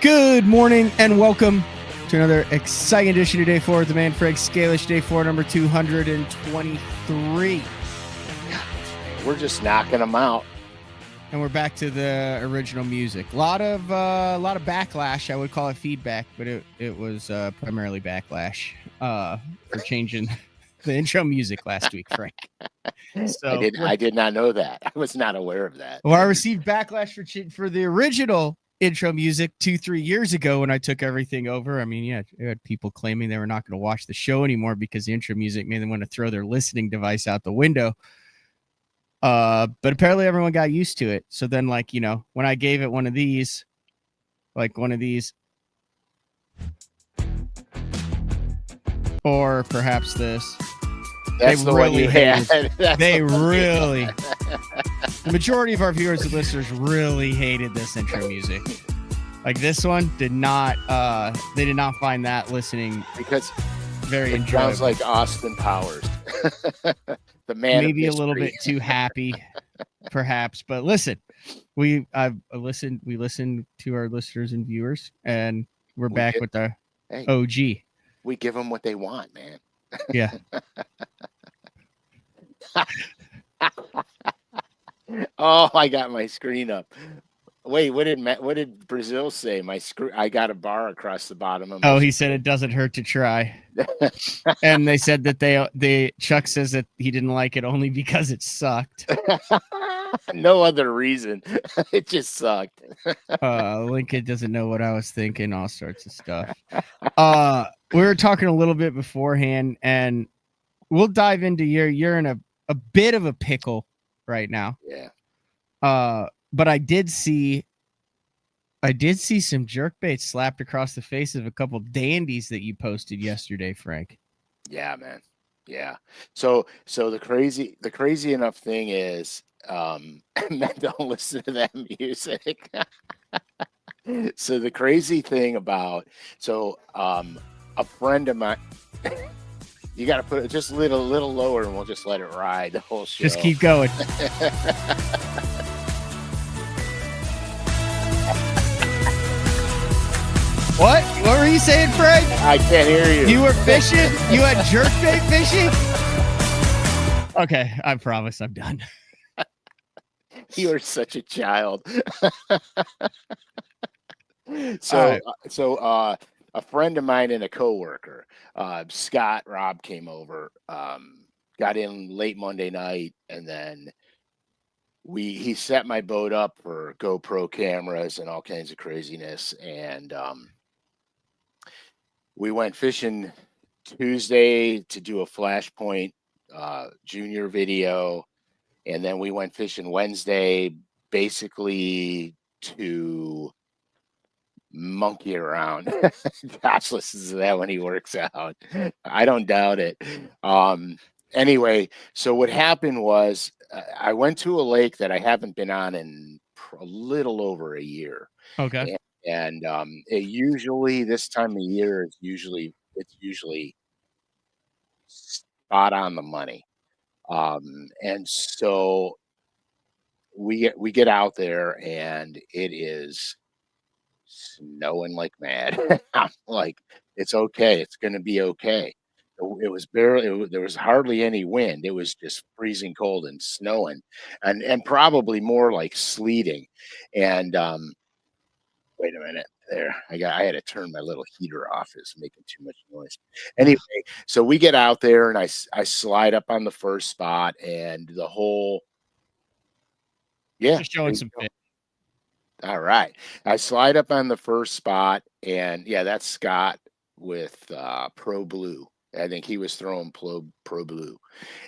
Good morning and welcome to another exciting edition of Day 4 with the man Frank Scalish. Day 4, number 223. We're just knocking them out. And we're back to the original music. A lot of backlash. I would call it feedback, but it was primarily backlash for changing the intro music last week, Frank. So I did not know that. I was not aware of that. Well, I received backlash for the original intro music 2-3 years ago when I took everything over. I mean, yeah, I had people claiming they were not going to watch the show anymore because the intro music made them want to throw their listening device out the window. But apparently everyone got used to it. So then, like, you know, when I gave it one of these, or perhaps this, that's the one you had. The majority of our viewers and listeners really hated this intro music. Like, this one did not, they did not find that listening because very it enjoyable. Sounds like Austin Powers. The man. Maybe a little bit too happy, perhaps. But listen, we listened to our listeners and viewers, and we're back with the OG. We give them what they want, man. Yeah. Oh, I got my screen up. Wait, what did Brazil say? I got a bar across the bottom of my screen. He said it doesn't hurt to try. And they said that Chuck says that he didn't like it only because it sucked. No other reason. It just sucked. Lincoln doesn't know what I was thinking, all sorts of stuff. We were talking a little bit beforehand, and we'll dive into you're in a bit of a pickle right now. Yeah. But I did see some jerkbait slapped across the face of a couple dandies that you posted yesterday, Frank. Yeah, man. Yeah. So the crazy enough thing is, men don't listen to that music. So the crazy thing about, a friend of mine, you got to put it just a little lower and we'll just let it ride the whole show. Just keep going. What were you saying, Frank? I can't hear you. You were fishing? You had jerkbait fishing? Okay, I promise I'm done. You are such a child. So a friend of mine and a coworker, Scott, Rob, came over, got in late Monday night, and then he set my boat up for GoPro cameras and all kinds of craziness, and we went fishing Tuesday to do a Flashpoint junior video, and then we went fishing Wednesday basically to monkey around. Josh listens to that when he works out. I don't doubt it. Anyway, so what happened was I went to a lake that I haven't been on in a little over a year. Okay. And it usually, this time of year, it's usually spot on the money. And so we get out there and it is snowing like mad. I'm like, it's okay. It's going to be okay. It was there was hardly any wind. It was just freezing cold and snowing and probably more like sleeting. And, wait a minute there. I had to turn my little heater off. It's making too much noise. Anyway, so we get out there and I slide up on the first spot and the whole, just showing some fish. All right. I slide up on the first spot and that's Scott with Pro Blue. I think he was throwing Pro Blue.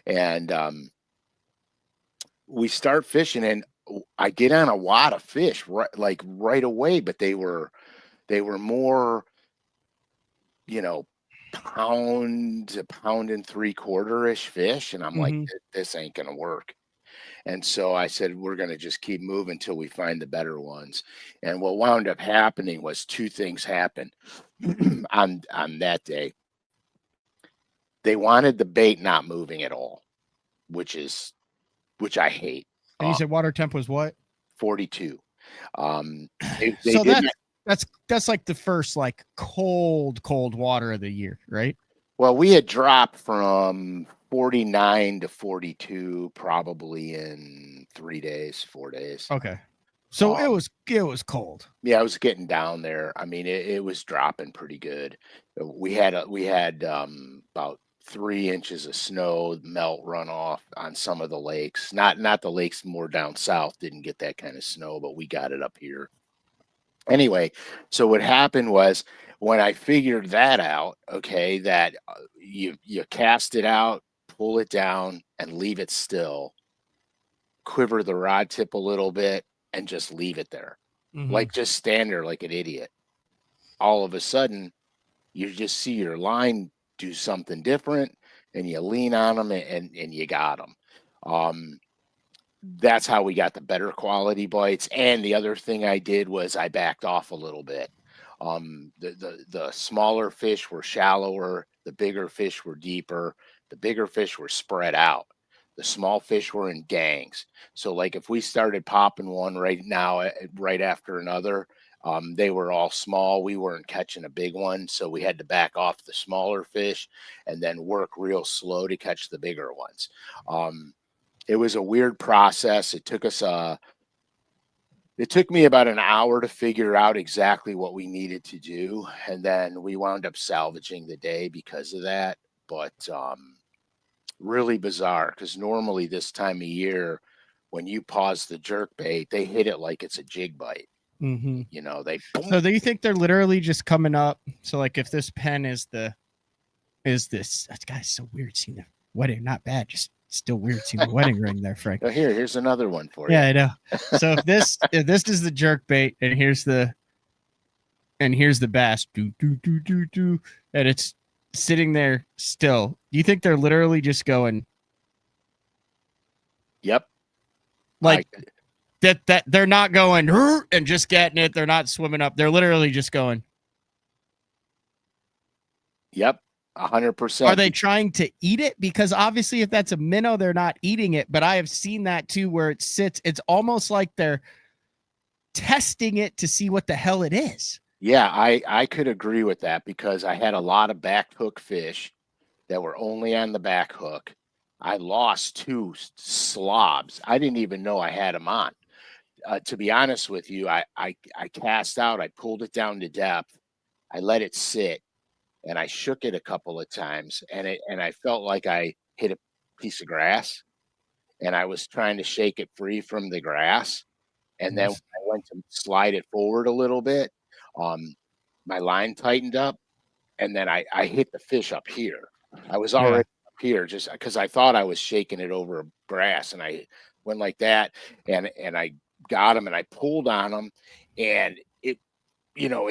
And we start fishing and I get on a wad of fish right away, but they were more, pound to pound and 3/4-ish fish. And I'm like, this ain't going to work. And so I said, we're going to just keep moving until we find the better ones. And what wound up happening was two things happened on that day. They wanted the bait not moving at all, which I hate. And you said water temp was what? 42. That's like the first like cold water of the year, right? Well, we had dropped from 49 to 42 probably in 3 days, 4 days. Okay. So it was cold. Yeah, it was getting down there. I mean, it was dropping pretty good. We had about 3 inches of snow melt runoff on some of the lakes. Not the lakes more down south didn't get that kind of snow, but we got it up here. Anyway, so what happened was when I figured that out, okay, that you cast it out, pull it down, and leave it still, quiver the rod tip a little bit, and just leave it there, Mhm. like just stand there like an idiot. All of a sudden, you just see your line do something different, and you lean on them, and you got them. That's how we got the better quality bites. And the other thing I did was I backed off a little bit. The smaller fish were shallower, the bigger fish were deeper, the bigger fish were spread out. The small fish were in gangs. So like if we started popping one right now, right after another, they were all small. We weren't catching a big one, so we had to back off the smaller fish and then work real slow to catch the bigger ones. It was a weird process. It took me about an hour to figure out exactly what we needed to do, and then we wound up salvaging the day because of that. But really bizarre because normally this time of year, when you pause the jerk bait, they hit it like it's a jig bite. Mhm. You know, they So do you think they're literally just coming up? So like if this pen is this that guy's so weird seeing the wedding, not bad, just still weird seeing the wedding ring there, Frank. oh, here's another one for Yeah, you. I know. So if this is the jerk bait and here's the bass, do do do do do, and it's sitting there still. Do you think they're literally just going Yep. like that they're not going and just getting it, they're not swimming up. They're literally just going. Yep. 100%. Are they trying to eat it? Because obviously if that's a minnow, they're not eating it, but I have seen that too where it sits. It's almost like they're testing it to see what the hell it is. Yeah, I could agree with that because I had a lot of back hook fish that were only on the back hook. I lost two slobs. I didn't even know I had them on. To be honest with you, I cast out. I pulled it down to depth. I let it sit, and I shook it a couple of times, and I felt like I hit a piece of grass, and I was trying to shake it free from the grass, and then when Yes. I went to slide it forward a little bit, um, my line tightened up, and then I hit the fish up here. I was Yeah. already up here just because I thought I was shaking it over grass, and I went like that, and I got him, and I pulled on him, and it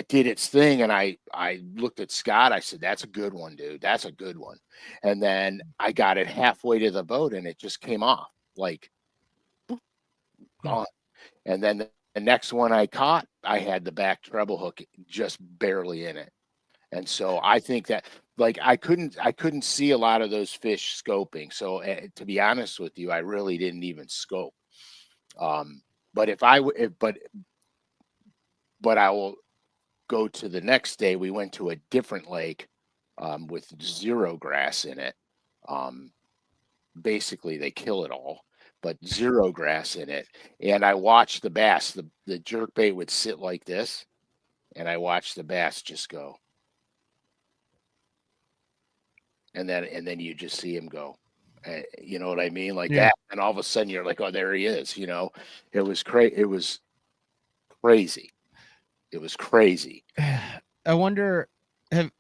did its thing, and I looked at Scott. I said, "That's a good one, dude. That's a good one." And then I got it halfway to the boat, and it just came off like gone. And then the next one I caught, I had the back treble hook just barely in it. And so I think that like I couldn't see a lot of those fish scoping. So to be honest with you, I really didn't even scope. Um, but if I w- if, but I will go to the next day. We went to a different lake with zero grass in it. Um, Basically, they kill it all, but zero grass in it. And I watched the bass. The jerk bait would sit like this, and I watched the bass just go. And then you just see him go. You know what I mean? Like Yeah. that. And all of a sudden you're like, oh, there he is. It was crazy. It was crazy. It was crazy. I wonder have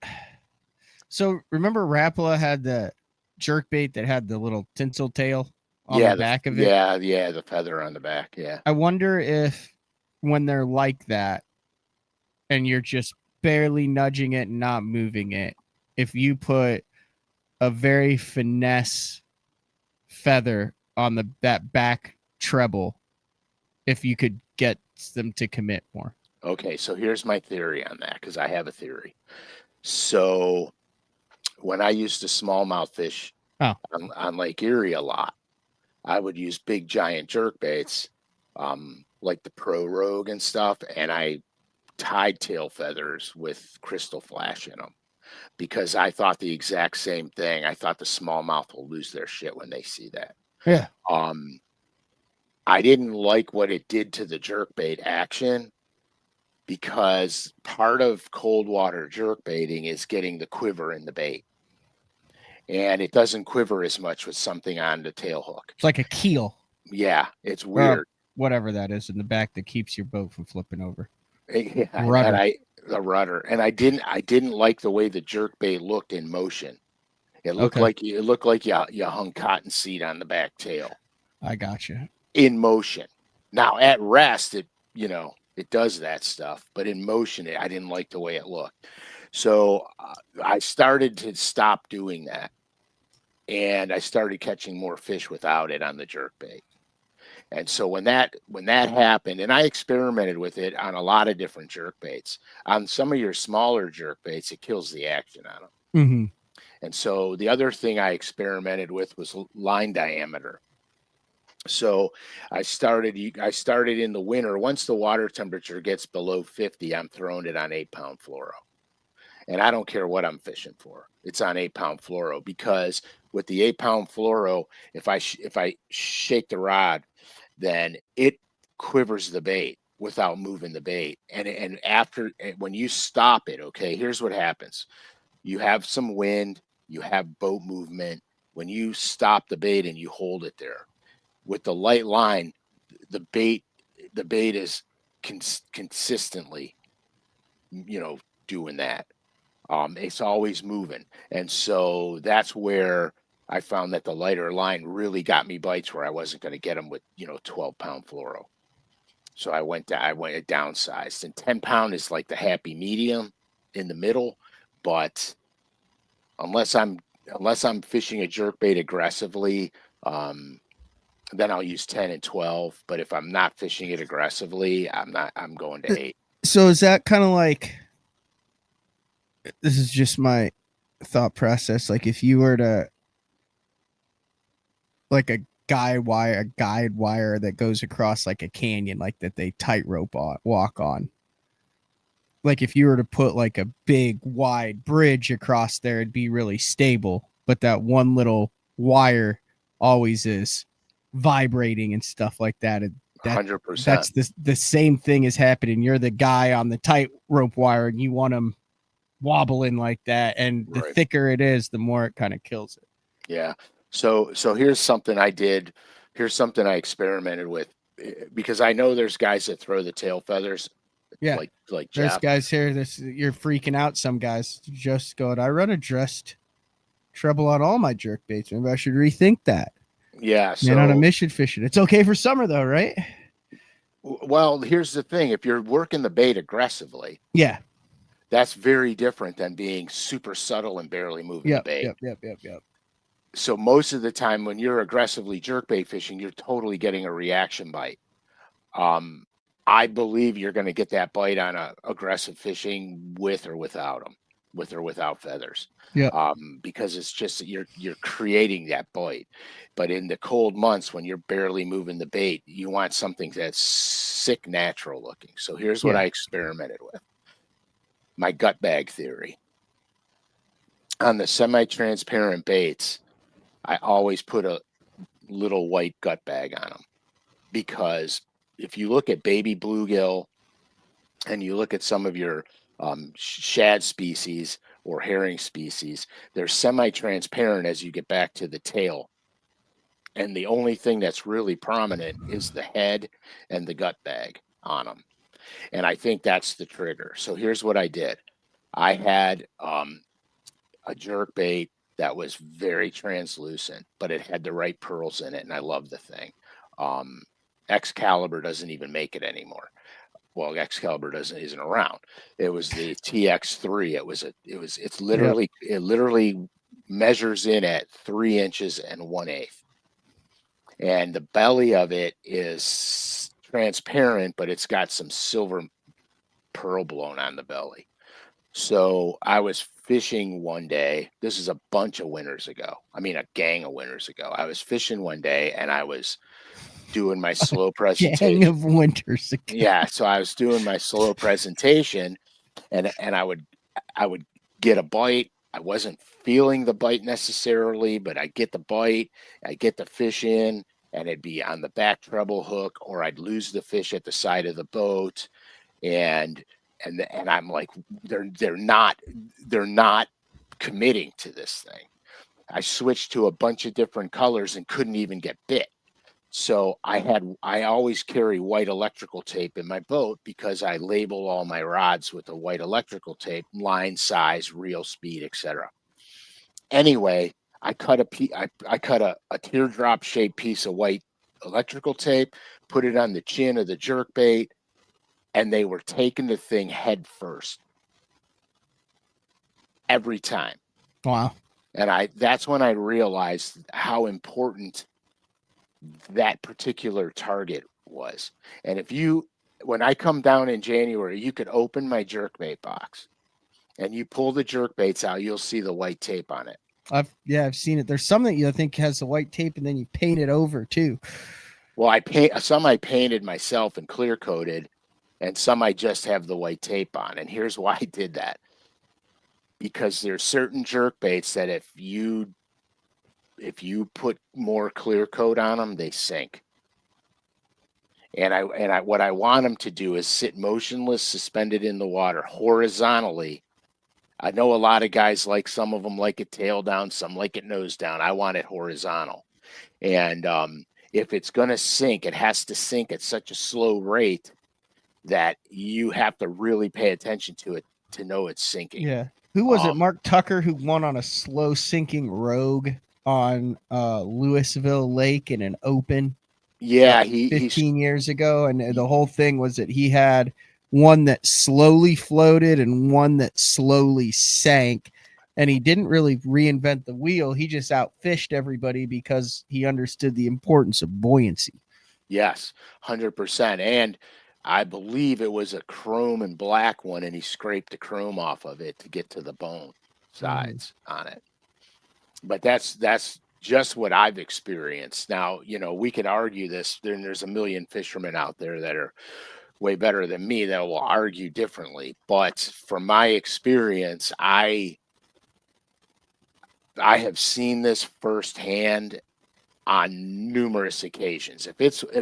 so remember Rapala had the jerk bait that had the little tinsel tail on Yeah, the back of it. yeah, the feather on the back. Yeah. I wonder if when they're like that and you're just barely nudging it and not moving it, if you put a very finesse feather on that back treble, if you could get them to commit more. Okay, so here's my theory on that because I have a theory. So when I used to smallmouth fish Oh. on Lake Erie a lot, I would use big giant jerk baits, like the Pro Rogue and stuff, and I tied tail feathers with crystal flash in them because I thought the exact same thing. I thought the smallmouth will lose their shit when they see that. Yeah. I didn't like what it did to the jerkbait action because part of cold water jerkbaiting is getting the quiver in the bait. And it doesn't quiver as much with something on the tail hook. It's like a keel. Yeah, it's weird. Whatever that is in the back that keeps your boat from flipping over. Yeah, Rudder. The rudder. And I didn't like the way the jerkbait looked in motion. It looked like you hung cottonseed on the back tail. I gotcha. In motion. Now at rest, it does that stuff, but in motion, I didn't like the way it looked. So I started to stop doing that, and I started catching more fish without it on the jerkbait. And so when that happened, and I experimented with it on a lot of different jerkbaits. On some of your smaller jerkbaits, it kills the action on them. Mm-hmm. And so the other thing I experimented with was line diameter. So I started in the winter. Once the water temperature gets below 50, I'm throwing it on 8-pound fluoro. And I don't care what I'm fishing for. It's on 8-pound fluoro because with the 8-pound fluoro, if I shake the rod, then it quivers the bait without moving the bait. And when you stop it, okay, here's what happens. You have some wind, you have boat movement. When you stop the bait and you hold it there, with the light line, the bait is consistently, doing that. It's always moving. And so that's where I found that the lighter line really got me bites where I wasn't going to get them with, 12-pound fluoro. So I went downsized, and 10-pound is like the happy medium in the middle. But unless I'm fishing a jerkbait aggressively, then I'll use 10 and 12. But if I'm not fishing it aggressively, I'm going to 8. So is that kind of like, this is just my thought process. Like if you were to, like a guide wire that goes across like a canyon, like that they tightrope walk on. Like if you were to put like a big wide bridge across there, it'd be really stable. But that one little wire always is vibrating and stuff like that. 100%. That's the same thing is happening. You're the guy on the tightrope wire and you want them wobbling like that. And the thicker it is, the more it kind of kills it. Yeah. So here's something I did. Here's something I experimented with because I know there's guys that throw the tail feathers. Yeah. Like there's Jeff. Guys here. You're freaking out. Some guys just going, I run a dressed treble on all my jerk baits. Maybe I should rethink that. Yeah. You're not a mission fishing. It's okay for summer though, right? Well, here's the thing. If you're working the bait aggressively. Yeah. That's very different than being super subtle and barely moving the bait. Yep. So most of the time when you're aggressively jerkbait fishing, you're totally getting a reaction bite. I believe you're going to get that bite on a aggressive fishing with or without them, with or without feathers. Yeah. Because it's just you're creating that bite. But in the cold months when you're barely moving the bait, you want something that's sick natural looking. So here's what I experimented with. My gut bag theory. On the semi-transparent baits, I always put a little white gut bag on them because if you look at baby bluegill and you look at some of your shad species or herring species, they're semi-transparent as you get back to the tail. And the only thing that's really prominent is the head and the gut bag on them. And I think that's the trigger. So here's what I did. I had a jerkbait that was very translucent, but it had the right pearls in it, and I love the thing. Excalibur doesn't even make it anymore. Well, Excalibur isn't around. It was the TX3. It literally measures in at 3 inches and 1/8. And the belly of it is transparent, but it's got some silver pearl blown on the belly. So I was fishing one day. This is a bunch of winters ago. I mean, a gang of winters ago. I was fishing one day and I was doing my slow Gang presentation. of winters ago. Yeah, so I was doing my slow presentation, and I would get a bite. I wasn't feeling the bite necessarily, but I get the bite, I get the fish in, and it'd be on the back treble hook, or I'd lose the fish at the side of the boat, and I'm like, they're not committing to this thing. I switched to a bunch of different colors and couldn't even get bit. So I always carry white electrical tape in my boat because I label all my rods with the white electrical tape, line, size, reel speed, etc. Anyway, I cut a teardrop shaped piece of white electrical tape, put it on the chin of the jerkbait, and they were taking the thing head first every time. Wow. And that's when I realized how important that particular target was. And when I come down in January, you could open my jerkbait box and you pull the jerkbaits out, you'll see the white tape on it. I've seen it. There's some that I think has the white tape and then you paint it over too. Well, I painted myself and clear coated, and some I just have the white tape on. And here's why I did that. Because there's certain jerkbaits that if you put more clear coat on them, they sink. And what I want them to do is sit motionless, suspended in the water horizontally. I know a lot of guys some of them like it tail down, some like it nose down. I want it horizontal. And if it's going to sink, it has to sink at such a slow rate that you have to really pay attention to it to know it's sinking. Yeah. Who was it? Mark Tucker, who won on a slow sinking Rogue on Louisville Lake in an open. Yeah, 15 years ago, and the whole thing was that he had one that slowly floated and one that slowly sank, and he didn't really reinvent the wheel. He just outfished everybody because he understood the importance of buoyancy. Yes, 100%. And I believe it was a chrome and black one, and he scraped the chrome off of it to get to the bone sides on it. But that's just what I've experienced. Now, we could argue this. There's a million fishermen out there that are way better than me that will argue differently. But from my experience, I have seen this firsthand on numerous occasions. If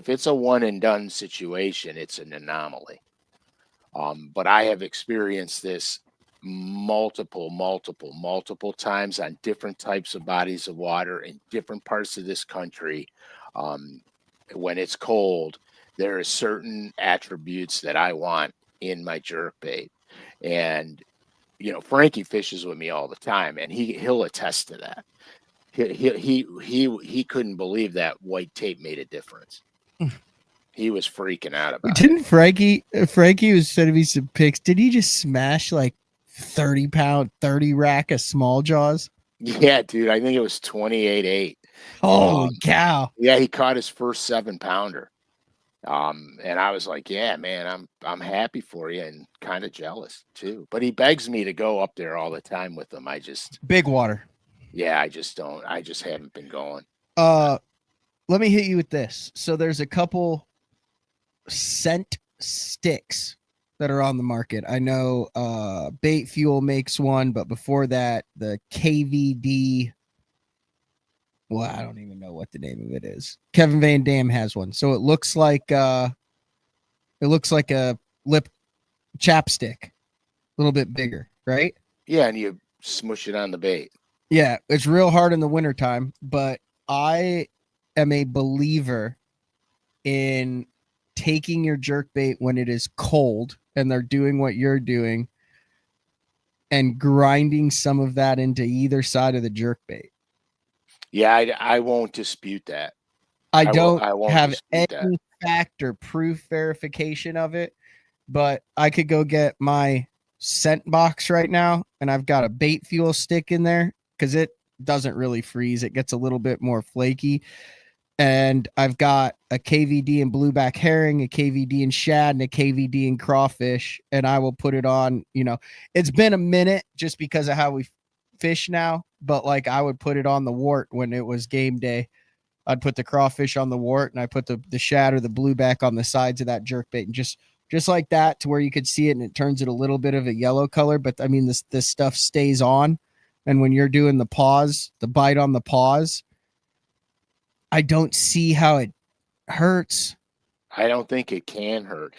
it's a one and done situation, it's an anomaly. But I have experienced this multiple times on different types of bodies of water in different parts of this country. When it's cold, there are certain attributes that I want in my jerkbait. And Frankie fishes with me all the time, and he'll attest to that. He couldn't believe that white tape made a difference. He was freaking out about it. Didn't Frankie was sending me some pics. Did he just smash like 30-pound 30 rack of small jaws? Yeah, dude, I think it was 28.8. Holy cow. Yeah, he caught his first 7-pounder. And I was like, yeah, man, I'm happy for you and kind of jealous too. But he begs me to go up there all the time with him. Big water. Yeah, I just haven't been going. Let me hit you with this. So there's a couple scent sticks that are on the market. I know Bait Fuel makes one, but before that, the KVD. Well, I don't even know what the name of it is. Kevin Van Dam has one. So it looks like a lip chapstick, a little bit bigger, right? Yeah, and you smush it on the bait. Yeah, it's real hard in the wintertime, but I am a believer in taking your jerkbait when it is cold and they're doing what you're doing and grinding some of that into either side of the jerkbait. Yeah, I won't dispute that. I won't have any fact or proof verification of it, but I could go get my scent box right now, and I've got a Bait Fuel stick in there because it doesn't really freeze. It gets a little bit more flaky. And I've got a KVD in blueback herring, a KVD in shad, and a KVD in crawfish, and I will put it on. It's been a minute just because of how we fish now, but like I would put it on the wart when it was game day I'd put the crawfish on the wart, and I put the shad or the blueback on the sides of that jerkbait, and just like that, to where you could see it, and it turns it a little bit of a yellow color. But I mean, this stuff stays on, and when you're doing the bite on the paws, I don't see how it hurts. I don't think it can hurt.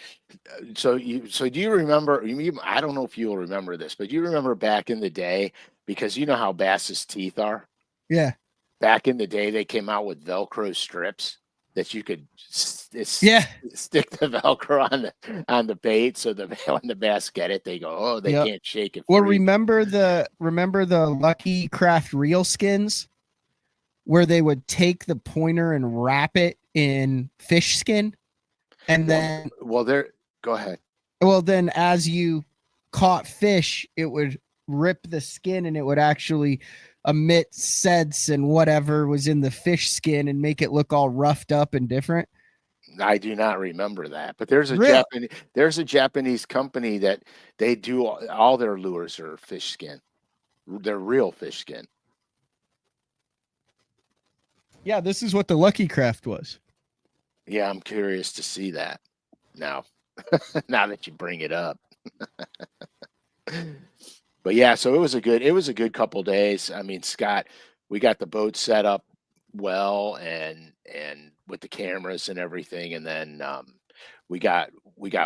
So do you remember? I don't know if you'll remember this, but you remember back in the day, because you know how bass's teeth are. Yeah. Back in the day, they came out with Velcro strips that you could stick the Velcro on the bait, so that when the bass get it, they go, oh, they can't shake it free. Well, remember the Lucky Craft reel skins, where they would take the pointer and wrap it in fish skin, and then go ahead. Well, then as you caught fish, it would rip the skin, and it would actually emit scents and whatever was in the fish skin and make it look all roughed up and different. I do not remember that, but there's a Japanese company that they do all their lures are fish skin. They're real fish skin. Yeah, this is what the Lucky Craft was. Yeah, I'm curious to see that now. Now that you bring it up. But yeah, so it was a good couple days. I mean, Scott, we got the boat set up well, and with the cameras and everything, and then we got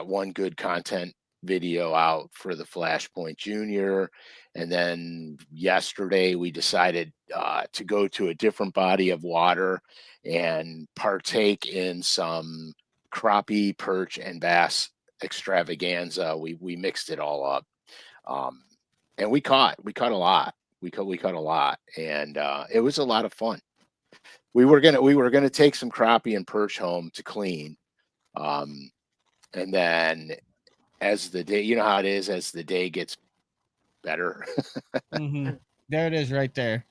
one good content video out for the Flashpoint Junior, and then yesterday we decided to go to a different body of water and partake in some crappie, perch, and bass extravaganza. We mixed it all up, and we caught a lot. We caught a lot, and it was a lot of fun. We were gonna take some crappie and perch home to clean, and then as the day, you know how it is, as the day gets better. Mm-hmm. There it is, right there.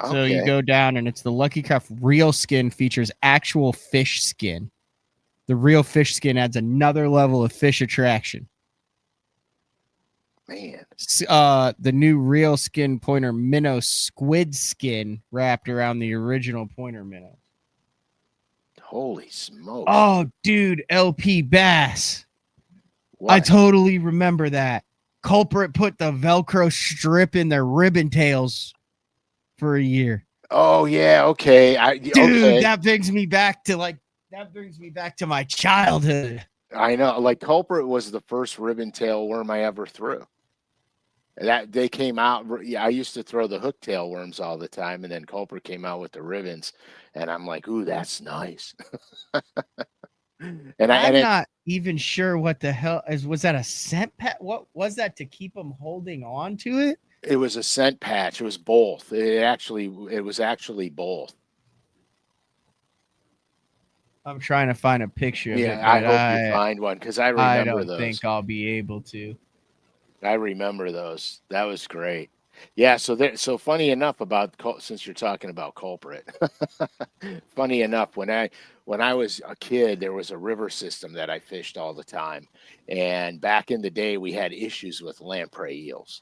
Okay. So you go down, and it's the Lucky Craft real skin, features actual fish skin. The real fish skin adds another level of fish attraction. Man, the new real skin pointer minnow squid skin wrapped around the original pointer minnow. Holy smoke! Oh, dude, LP Bass. What? I totally remember that. Culprit put the Velcro strip in their ribbon tails for a year. Oh yeah, okay. That brings me back to my childhood. I know, like Culprit was the first ribbon tail worm I ever threw. That they came out. I used to throw the hook tail worms all the time, and then Culprit came out with the ribbons, and I'm like, ooh, that's nice. And I'm not even sure what the hell was that, a scent patch? What was that to keep them holding on to it? It was a scent patch. It was both. It was actually both. I'm trying to find a picture of it. Yeah, I hope you find one, because I remember those. I don't think I'll be able to. I remember those. That was great. Yeah, so funny enough since you're talking about Culprit, funny enough, when I was a kid, there was a river system that I fished all the time, and back in the day, we had issues with lamprey eels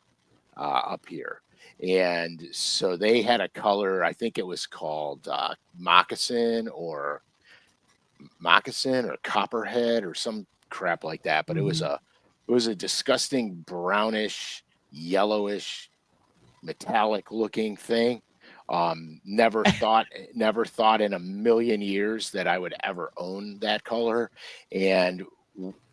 up here, and so they had a color. I think it was called moccasin or copperhead or some crap like that, but it was a disgusting brownish, yellowish, metallic looking thing. Never thought in a million years that I would ever own that color. And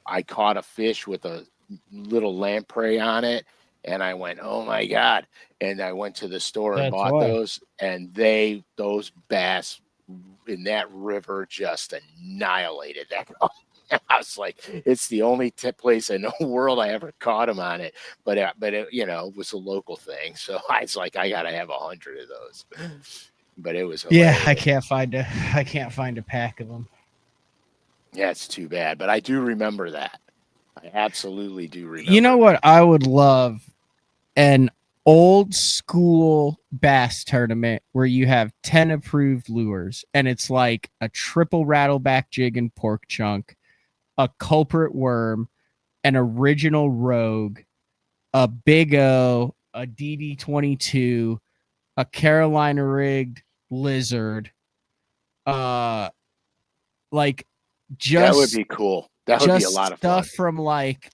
I caught a fish with a little lamprey on it, and I went, oh my God. And I went to the store and bought those, and those bass in that river just annihilated that. I was like, it's the only place in the world I ever caught them on it, but it, it was a local thing. So I was like, I gotta have 100 of those. But it was hilarious. Yeah, I can't find a pack of them. Yeah, it's too bad, but I do remember that. I absolutely do remember. You know what I would love? An old school bass tournament where you have 10 approved lures, and it's like a triple rattleback jig and pork chunk, a Culprit worm, an original rogue, a Big O, a DD22, a Carolina rigged lizard, Like That would just be cool. That would be a lot of fun. stuff from like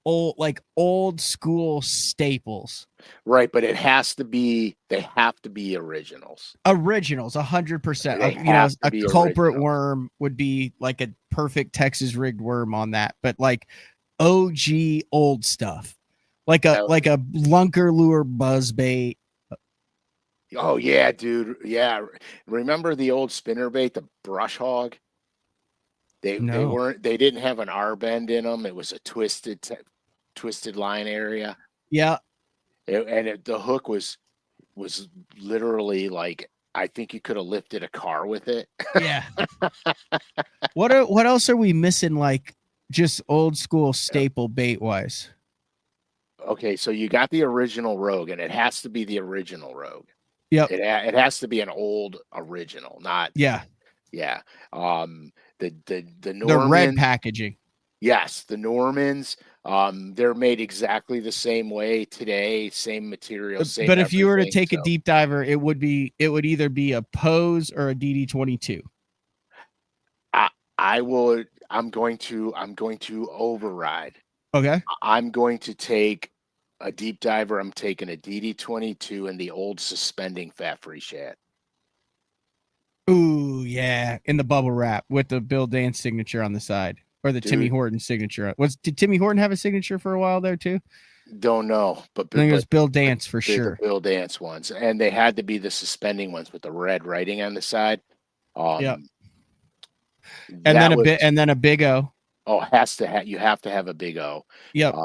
old school staples. Right, but it has to be. They have to be originals. Originals, 100%. They You know, have to a be culprit originals. worm would be like a perfect Texas rigged worm on that, but like OG old stuff, like a That- lunker lure buzzbait. oh yeah, dude. Yeah, remember the old spinnerbait, the brush hog? They No, weren't. They didn't have an R bend in them. It was a twisted line area, yeah, the hook was literally like I think you could have lifted a car with it. yeah. What else are we missing? Like just old school staple bait wise. Okay, so you got the original Rogue, and it has to be the original Rogue. Yep. It has to be an old original, not Yeah. yeah. The The red Norman, packaging. yes, the Normans. They're made exactly the same way today, same material, same. But if you were to everything, take a deep diver, it would either be a Pose or a DD22. I will. I'm going to override. Okay. I'm going to take a deep diver. I'm taking a DD22 and the old suspending fat-free shad. Ooh, yeah, in the bubble wrap with the Bill Dance signature on the side, or the Timmy Horton signature. Did Timmy Horton have a signature for a while there too? Don't know, but I think it was Bill Dance for sure. The Bill Dance ones, and they had to be the suspending ones with the red writing on the side. Yep. And then a big O. Oh, you have to have a big O. Yep.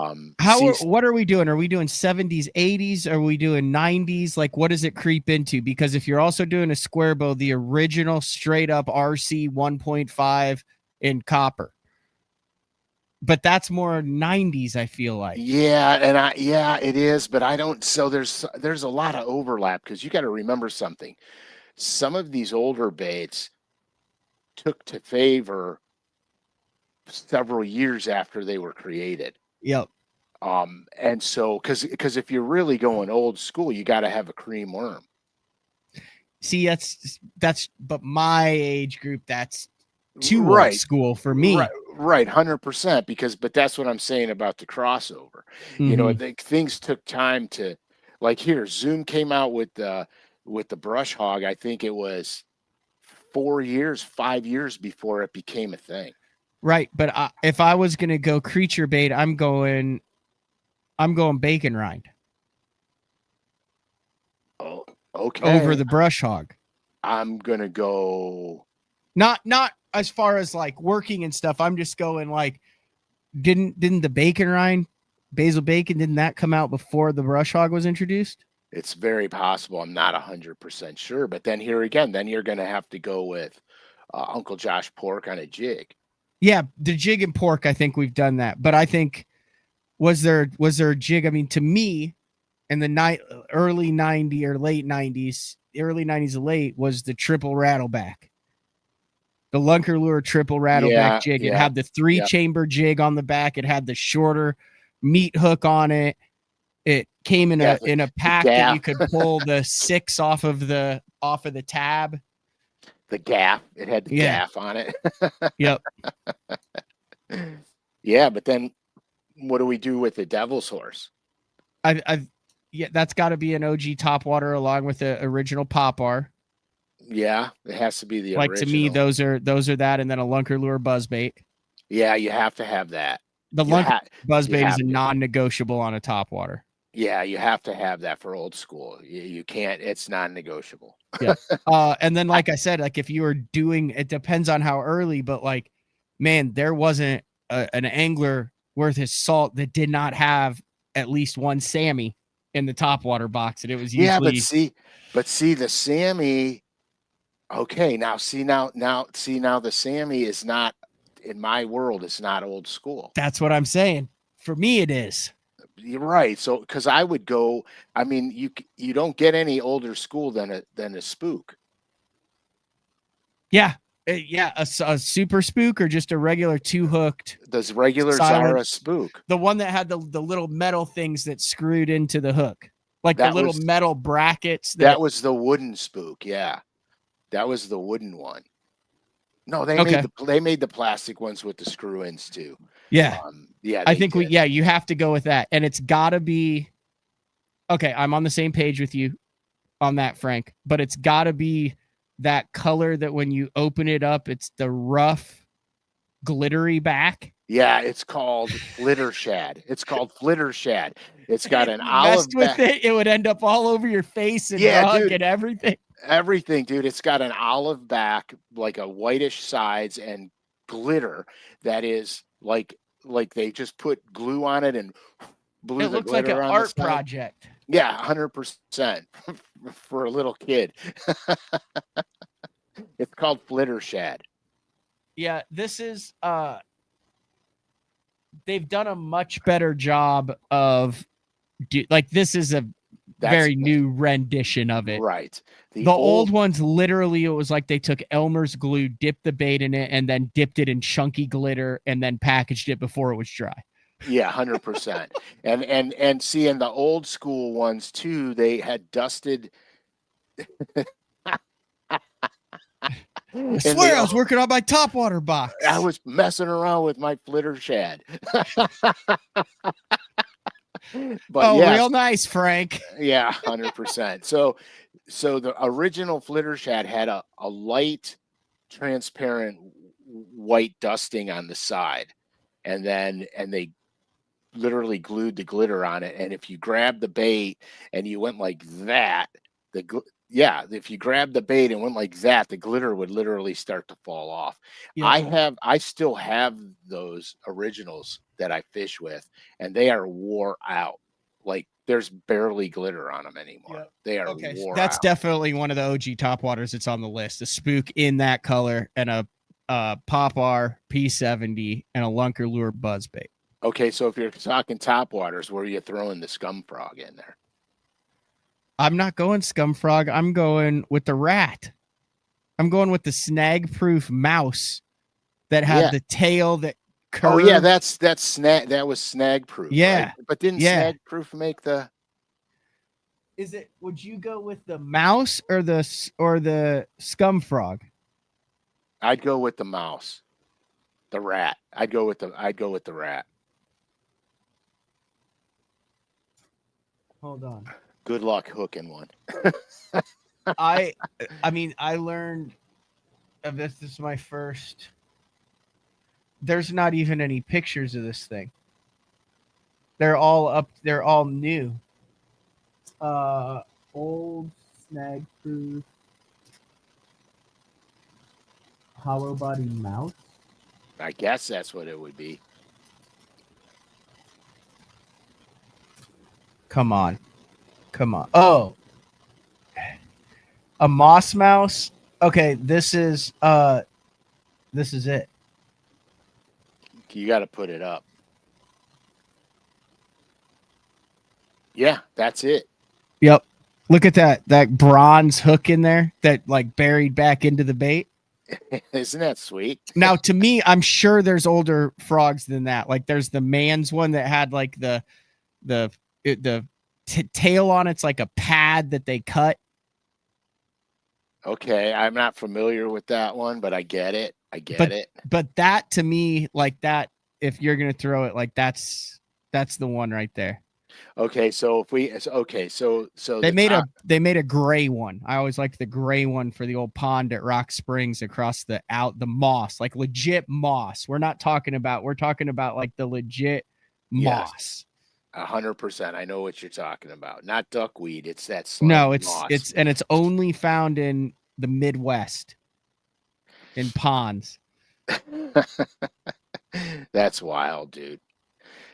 What are we doing? Are we doing 70s, 80s? Are we doing 90s? Like, what does it creep into? Because if you're also doing a square bow, the original straight up RC 1.5 in copper. But that's more 90s, I feel like. Yeah, it is, but I don't. So there's a lot of overlap because you got to remember something. Some of these older baits took to favor several years after they were created. Yep. And so because if you're really going old school, you got to have a cream worm. See, that's but my age group, that's too right. old school for me. Right, 100%. But that's what I'm saying about the crossover. Mm-hmm. You know, things took time to, like here, Zoom came out with the brush hog. I think it was 5 years before it became a thing. Right, but if I was gonna go creature bait, I'm going bacon rind. Oh, okay. Over the brush hog. I'm gonna go. Not as far as like working and stuff. I'm just going like, didn't the bacon rind, basil bacon, didn't that come out before the brush hog was introduced? It's very possible. I'm not 100% sure, but then here again, then you're gonna have to go with Uncle Josh pork on a jig. Yeah, the jig and pork, I think we've done that. But I think was there a jig? I mean, to me, in the early 90s or late 90s, early 90s to late was the triple rattleback. The Lunker Lure triple rattleback jig. It had the 3-chamber jig on the back. It had the shorter meat hook on it. It came in a pack that you could pull the 6 off of the tab. The gaff. It had the gaff on it. Yep. Yeah, but then what do we do with the Devil's Horse? That's got to be an OG topwater along with the original Popar. Yeah, it has to be the like original. To me, those are that, and then a Lunker Lure buzzbait. Yeah, you have to have that. The Lunker buzzbait is a non-negotiable on a topwater. Yeah, you have to have that for old school. You can't. It's non-negotiable. Yeah. And then, like I said, like if you were doing, it depends on how early, but like, man, there wasn't an angler worth his salt that did not have at least one Sammy in the topwater box, and it was usually but see the Sammy. Okay, now the Sammy is not, in my world, it's not old school. That's what I'm saying. For me, it is. You're right. So, because I would go, I mean, you don't get any older school than a spook. Yeah, a super spook or just a regular 2-hooked. Those regulars are a spook. The one that had the little metal things that screwed into the hook, like the little metal brackets. That was the wooden spook. Yeah. That was the wooden one. No, they Okay. made the plastic ones with the screw ins too. Yeah. Yeah, I they think did. you have to go with that. And it's gotta be okay. I'm on the same page with you on that, Frank, but it's gotta be that color that when you open it up, it's the rough, glittery back. Yeah, it's called flitter shad. It's called flitter shad. It's got If an you messed olive with back. it, it would end up all over your face and Yeah, rug dude. and everything. Everything, dude. It's got an olive back, like a whitish sides, and glitter that is like they just put glue on it and blew It the looks like an glitter on the art side. project. Yeah, 100% for a little kid. It's called flitter shad. Yeah, this is they've done a much better job of like this is a very new rendition of it. Right. The old ones, literally, it was like they took Elmer's glue, dipped the bait in it, and then dipped it in chunky glitter, and then packaged it before it was dry. Yeah, 100%. And see, in the old school ones too, they had dusted. I swear I was working on my topwater box. I was messing around with my flitter shad. But yes, real nice, Frank. Yeah, 100%. So the original flitter shad had a light, transparent white dusting on the side, and they literally glued the glitter on it. And if you grab the bait and you went like that, if you grab the bait and went like that, the glitter would literally start to fall off. Yep. I still have those originals that I fish with, and they are wore out. Like there's barely glitter on them anymore. Yep. They are Okay, wore that's out. definitely one of the OG topwaters that's on the list. A spook in that color and a Pop-R P70 and a Lunker Lure buzzbait. Okay, so if you're talking topwaters, where are you throwing the scum frog in there? I'm not going scum frog. I'm going with the rat. I'm going with the snag-proof mouse that had the tail that curved. Oh yeah, that's snag. That was snag proof. Yeah, right? But didn't snag proof make the? Is it? Would you go with the mouse or the scum frog? I'd go with the mouse. The rat. I'd go with the rat. Hold on. Good luck hooking one. I mean, I learned of this. This is my first. There's not even any pictures of this thing. They're all up. They're all new. Old snag proof hollow body mouse. I guess that's what it would be. Come on. Oh, a moss mouse. Okay, this is it. You got to put it up. Yeah, that's it. Yep. Look at that bronze hook in there that like buried back into the bait. Isn't that sweet? Now, to me, I'm sure there's older frogs than that. Like there's the man's one that had like the tail on it's like a pad that they cut. Okay, I'm not familiar with that one, but I get it. But that to me, like that, if you're gonna throw it, like that's the one right there. Okay, so they made a gray one. I always liked the gray one for the old pond at Rock Springs across the moss, like legit moss. We're talking about like the legit moss. 100%. I know what you're talking about. Not duckweed. It's that moss. It's it's only found in the Midwest in ponds. That's wild, dude.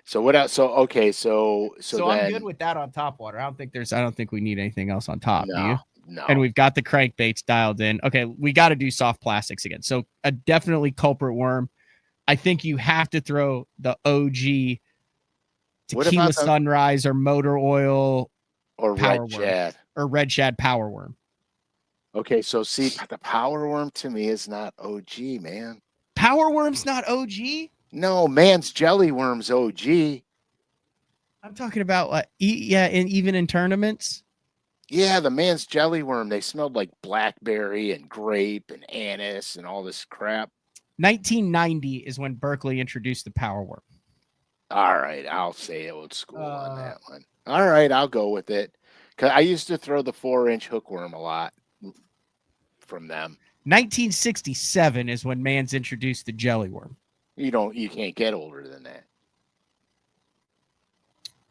So what else? So okay, so then, I'm good with that on topwater. I don't think we need anything else on top. No, do you? No. And we've got the crankbaits dialed in. Okay, we got to do soft plastics again. So a definitely culprit worm. I think you have to throw the OG Tequila Sunrise or motor oil or red shad or red shad power worm. Okay, so see, the power worm to me is not OG, man. Power worm's not OG? No, man's jelly worm's OG. I'm talking about and even in tournaments. Yeah, the man's jelly worm. They smelled like blackberry and grape and anise and all this crap. 1990 is when Berkeley introduced the power worm. All right, I'll say old school on that one. All right, I'll go with it. 'Cause I used to throw the 4-inch hookworm a lot from them. 1967 is when Mans introduced the jelly worm. You can't get older than that.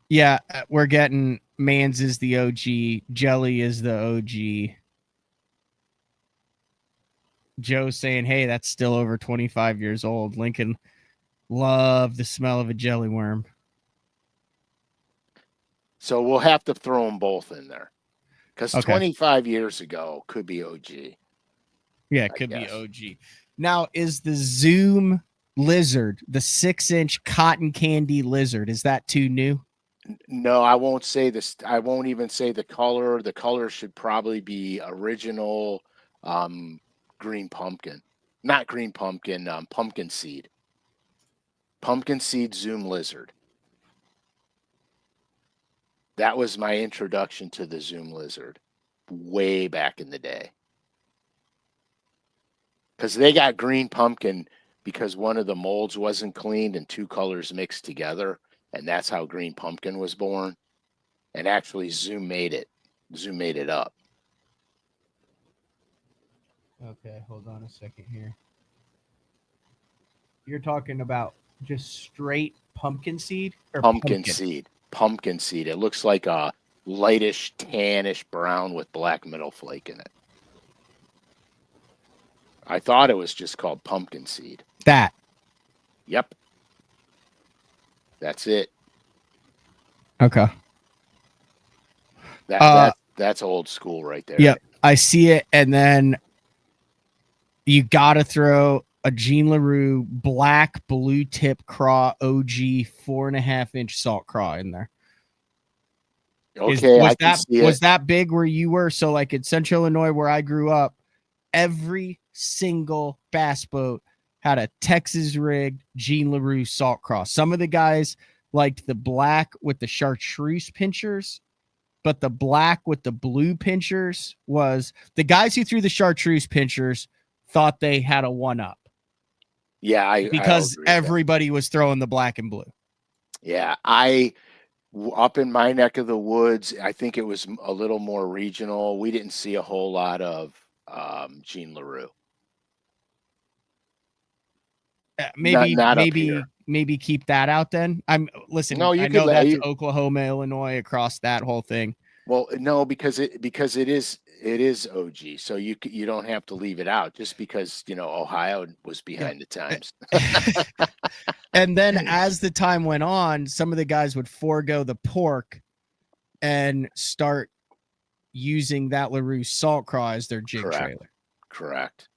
Yeah, we're getting Mans is the OG, Jelly is the OG. Joe's saying, hey, that's still over 25 years old. Lincoln loved the smell of a jelly worm. So we'll have to throw them both in there. Because Okay. 25 years ago could be OG. Yeah, it could be OG. Now, is the Zoom lizard, the 6-inch cotton candy lizard, is that too new? No, I won't say this. I won't even say the color. The color should probably be original green pumpkin. Not green pumpkin, pumpkin seed. Pumpkin seed Zoom lizard. That was my introduction to the Zoom lizard way back in the day. Because they got green pumpkin because one of the molds wasn't cleaned and two colors mixed together. And that's how green pumpkin was born. And actually Zoom made it. Zoom made it up. Okay, hold on a second here. You're talking about just straight pumpkin seed? Or pumpkin seed. Pumpkin seed. It looks like a lightish, tannish brown with black middle flake in it. I thought it was just called pumpkin seed. That. Yep. That's it. Okay. That's old school right there. Yep. I see it. And then you got to throw a Jean LaRue black blue tip craw OG 4.5-inch salt craw in there. Okay, was that big where you were? So like in Central Illinois where I grew up, every single bass boat had a Texas rigged Jean LaRue salt craw. Some of the guys liked the black with the chartreuse pinchers, but the black with the blue pinchers was the guys who threw the chartreuse pinchers thought they had a 1-up. Yeah, because everybody was throwing the black and blue. Yeah, up in my neck of the woods, I think it was a little more regional. We didn't see a whole lot of Jean LaRue. Maybe keep that out then. I know that's Oklahoma, Illinois, across that whole thing. Well, no, because it is OG, so you don't have to leave it out just because Ohio was behind the times. And then as the time went on, some of the guys would forego the pork and start using that LaRue salt craw as their jig trailer. Correct.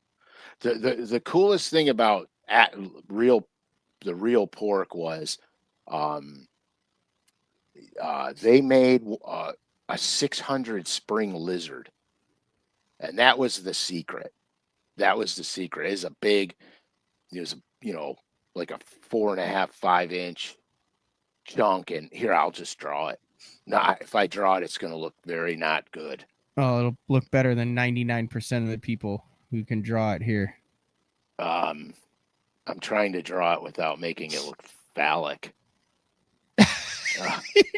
The coolest thing about the real pork was they made a 600 spring lizard, and that was the secret. It was like a 4.5, 5-inch chunk, and here I'll just draw it. Now, if I draw it, it's going to look very not good. Oh, it'll look better than 99% of the people who can draw it here. I'm trying to draw it without making it look phallic.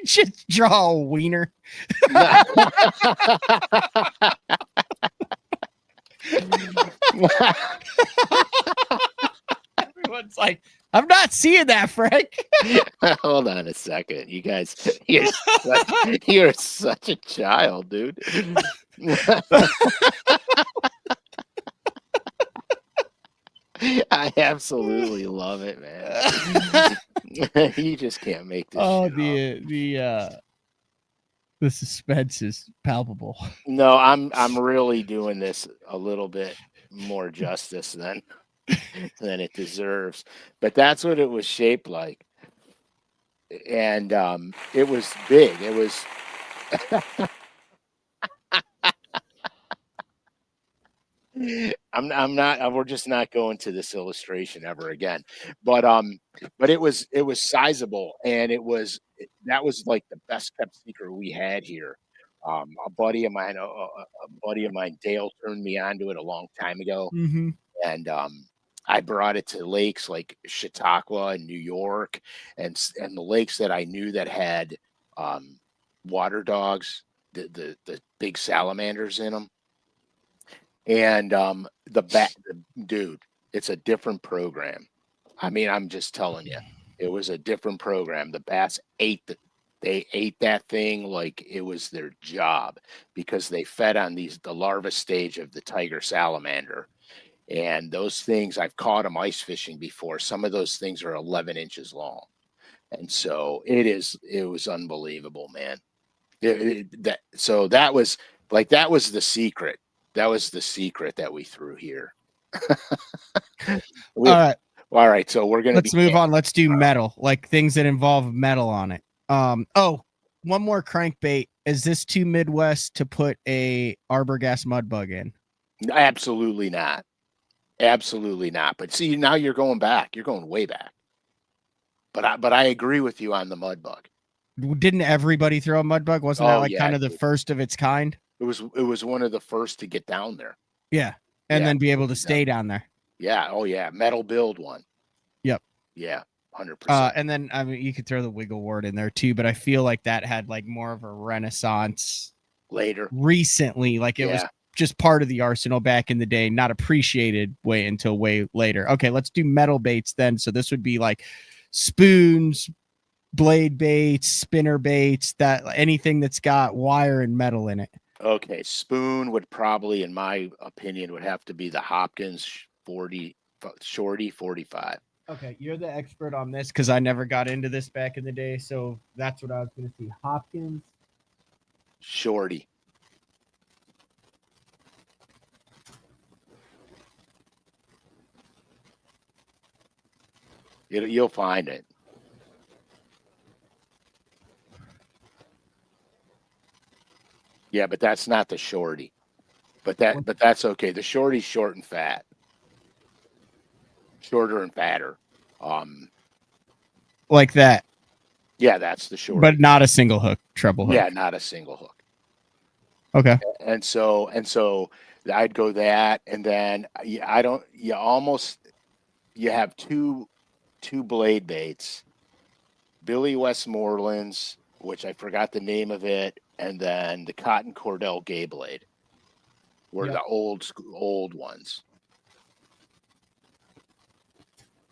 Just draw a wiener. Everyone's like, I'm not seeing that, Frank. Hold on a second. You guys, you're such a child, dude. I absolutely love it, man. You just can't make this. Oh, the suspense is palpable. No, I'm really doing this a little bit more justice than it deserves. But that's what it was shaped like. And it was big. It was we're just not going to this illustration ever again. But it was sizable, and that was like the best kept secret we had here. A buddy of mine, Dale, turned me onto it a long time ago, Mm-hmm. and I brought it to lakes like Chautauqua and New York, and the lakes that I knew that had um, water dogs, the big salamanders in them, and dude, it's a different program. I mean, I'm just telling you, it was a different program. The bass they ate that thing like it was their job because they fed on the larva stage of the tiger salamander. And those things, I've caught them ice fishing before. Some of those things are 11 inches long. And so it was unbelievable, man. So that was the secret. That was the secret that we threw here. All We, right, all right. So we're going to be, let's move on. Let's do metal, like things that involve metal on it. Oh, one more crankbait. Is this too Midwest to put a Arborgas mud bug in? absolutely not. Absolutely not. But see, now you're going back. You're going way back. But I agree with you on the mud bug. Didn't everybody throw a mud bug? Wasn't that Oh like yeah, kind of the dude. first of its kind? It was one of the first to get down there. Yeah, and Yeah, then be able to stay down there. yeah. Oh yeah, metal build one. Yep. Yeah, 100%. And then I mean, you could throw the wiggle wart in there too, but I feel like that had like more of a renaissance Later. recently. Like it was just part of the arsenal back in the day, not appreciated until way later. Okay, let's do metal baits then. So this would be like spoons, blade baits, spinner baits, that anything that's got wire and metal in it. Okay, spoon would probably, in my opinion, would have to be the Hopkins 40 shorty 45. Okay, you're the expert on this because I never got into this back in the day. So that's what I was going to see. Hopkins Shorty. You'll find it. Yeah, but that's not the shorty. But that's okay. The shorty's short and fat. Shorter and fatter. like that, Yeah, that's the shorty. but not a single hook, treble hook. Yeah, not a single hook. Okay. And so I'd go that, and then you have two blade baits, Billy Westmoreland's, which I forgot the name of it, and then the Cotton Cordell Gay Blade were the old ones.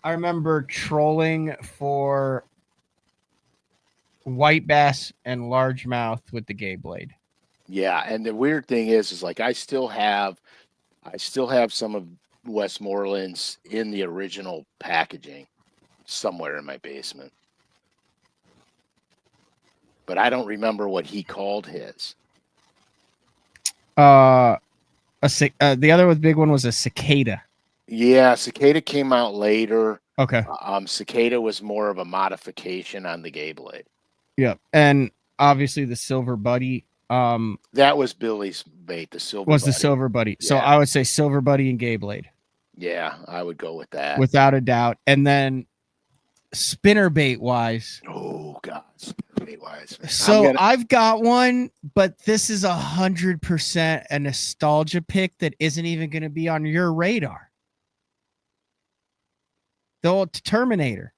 I remember trolling for white bass and largemouth with the gay blade. Yeah, and the weird thing is like I still have some of Westmoreland's in the original packaging somewhere in my basement. But I don't remember what he called his. The other big one was a cicada. Yeah, cicada came out later. Okay. Cicada was more of a modification on the gay blade. Yep. And obviously the silver buddy. That was Billy's bait. The silver was buddy. the silver buddy. Yeah. So I would say silver buddy and gay blade. Yeah, I would go with that without a doubt. And then spinner bait wise. Oh God, spinner bait wise. So I've got one, but this is 100% a nostalgia pick that isn't even going to be on your radar. The old Terminator.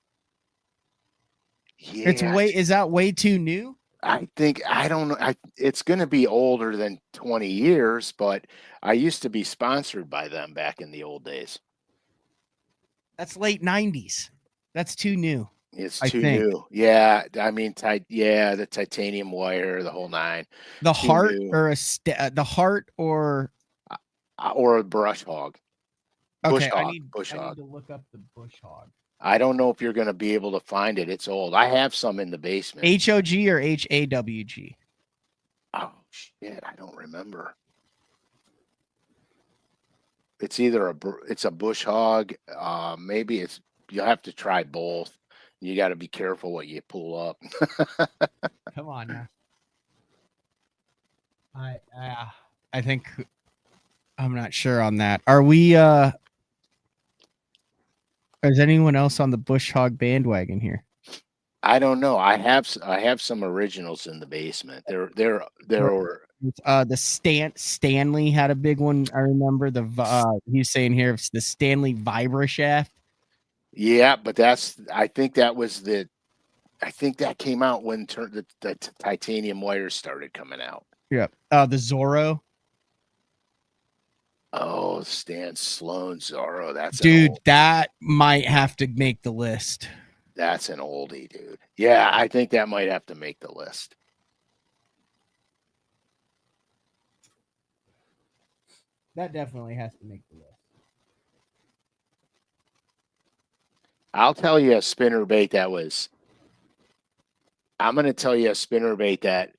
Yeah. Is that way too new? I don't know. It's going to be older than 20 years, but I used to be sponsored by them back in the old days. That's late 90s. That's too new. It's too new. Yeah. I mean, the titanium wire, the whole nine. The heart or the heart or a brush hog. Okay, bush I hog. need to look up the bush hog. I don't know if you're going to be able to find it. It's old. I have some in the basement. HOG or HAWG? Oh, shit. I don't remember. It's either it's a bush hog. Maybe you'll have to try both. You got to be careful what you pull up. Come on now. I think I'm not sure on that. Are we is anyone else on the bush hog bandwagon here? I don't know. I have some originals in the basement. They're The Stanley had a big one. I remember he's saying here it's the Stanley Vibra shaft. Yeah, but I think that came out when the titanium wires started coming out. Yeah. The Zorro. Oh, Stan Sloan Zorro. Dude, that might have to make the list. That's an oldie, dude. Yeah, I think that might have to make the list. That definitely has to make the list. I'll tell you a spinnerbait that was. I'm going to tell you a spinnerbait that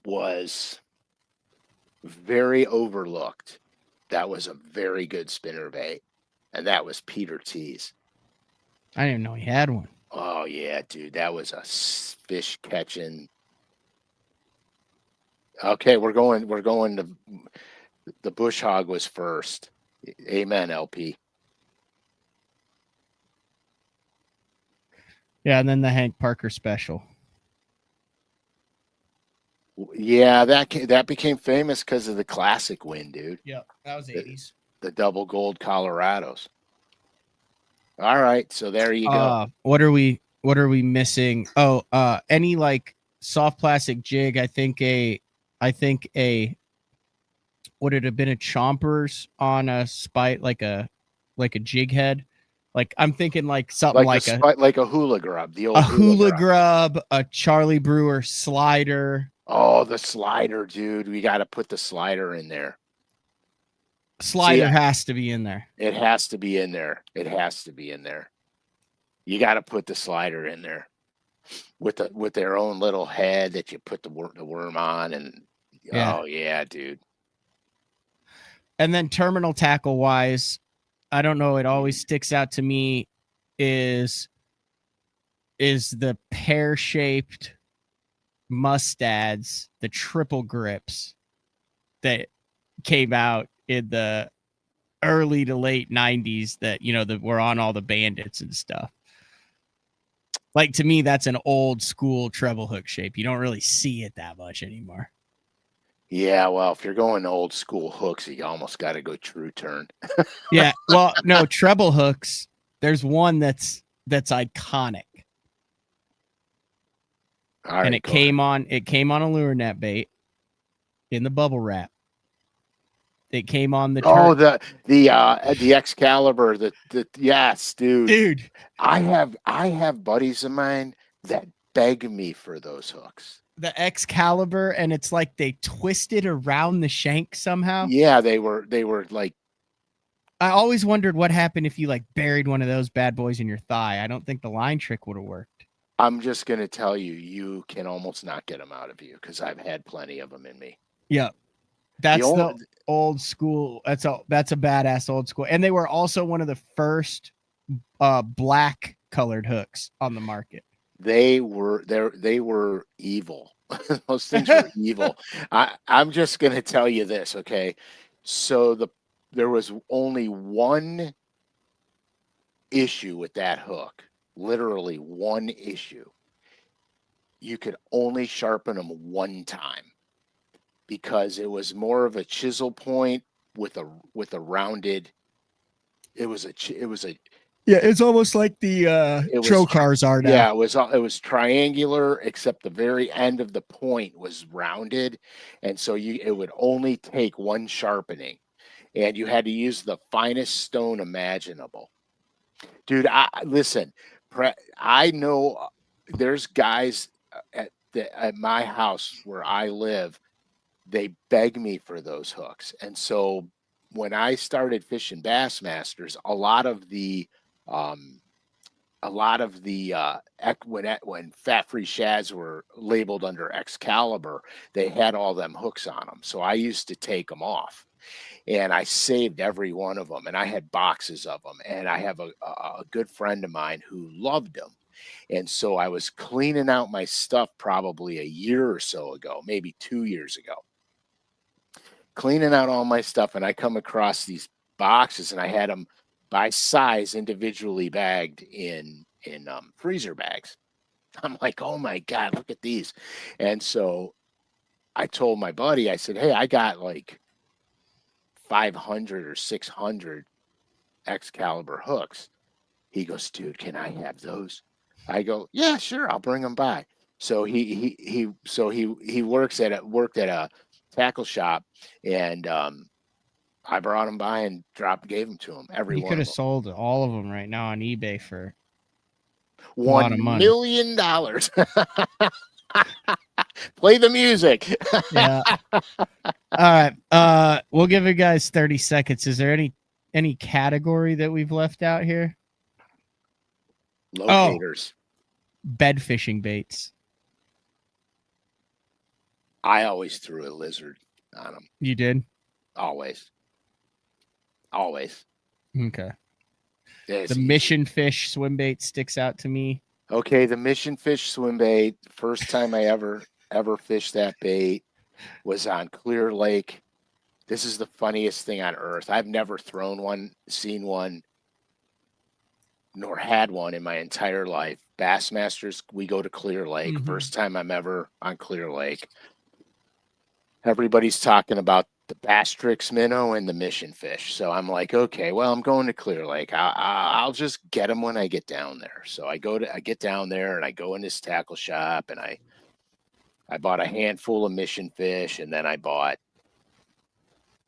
was very overlooked. That was a very good spinnerbait, and that was Peter T's. I didn't even know he had one. Oh yeah, dude, that was a fish catching. Okay, we're going to the bush hog was first. Amen, LP. Yeah, and then the Hank Parker special. Yeah, that became famous because of the classic win, dude. Yeah, that was 80s. The double gold Colorados. All right, so there you go. What are we missing? Oh, any like soft plastic jig? I think a would it have been a chompers on a spite like a jig head? Like I'm thinking like something like a hula grub, the old a hula grub, a Charlie Brewer slider. Oh, the slider, dude. We got to put the slider in there. Slider has to be in there. It has to be in there. It has to be in there. You got to put the slider in there with their own little head that you put the worm on, and oh yeah, dude. And then terminal tackle wise, I don't know. It always sticks out to me is the pear shaped mustads, the triple grips that came out in the early to late 90s that, that were on all the bandits and stuff. Like, to me, that's an old school treble hook shape. You don't really see it that much anymore. Yeah, well, if you're going old school hooks, you almost got to go true turn. Yeah, well, no, treble hooks, there's one that's iconic. All right, and it came on a lure net bait in the bubble wrap. It came on the the Excalibur. Yes, dude. Dude, I have buddies of mine that beg me for those hooks. The Excalibur, and it's like they twisted around the shank somehow. Yeah, they were like. I always wondered what happened if you like buried one of those bad boys in your thigh. I don't think the line trick would have worked. I'm just going to tell you, you can almost not get them out of you because I've had plenty of them in me. Yeah. That's the old school. That's a badass old school. And they were also one of the first black colored hooks on the market. They were evil. Those things were evil. I'm just going to tell you this, okay? So there was only one issue with that hook. Literally one issue. You could only sharpen them one time because it was more of a chisel point with a rounded. It was it's almost like the trocars are now. Yeah, it was triangular, except the very end of the point was rounded, and so it would only take one sharpening, and you had to use the finest stone imaginable. Dude, listen. I know there's guys at my house where I live. They beg me for those hooks, and so when I started fishing Bassmasters, a lot of the when fat free shads were labeled under Excalibur, they had all them hooks on them. So I used to take them off. And I saved every one of them, and I had boxes of them. And I have a good friend of mine who loved them. And so I was cleaning out my stuff probably a year or so ago, maybe 2 years ago. Cleaning out all my stuff, and I come across these boxes, and I had them by size individually bagged in freezer bags. I'm like, oh my God, look at these. And so I told my buddy, I said, hey, I got like 500 or 600 Excalibur hooks. He goes, dude, can I have those? I go, yeah, sure, I'll bring them by. So he worked at a tackle shop, and I brought him by and gave them to him, every You one could of have them. sold all of them right now on eBay for a lot of $1 money. million. Play the music. Yeah. All right. We'll give you guys 30 seconds. Is there any category that we've left out here? Locators. Bed fishing baits. I always threw a lizard on them. You did? Always. Okay. It's The mission fish swim bait sticks out to me. Okay, the mission fish swim bait. First time I ever fished that bait was on Clear Lake. This is the funniest thing on earth. I've never thrown one, seen one, nor had one in my entire life. Bassmasters, we go to Clear Lake. Mhm. First time I'm ever on Clear Lake. Everybody's talking about the Bastrix minnow and the mission fish. So I'm like, okay, well, I'm going to Clear Lake. I'll just get them when I get down there. So I get down there and I go in this tackle shop, and I bought a handful of mission fish, and then I bought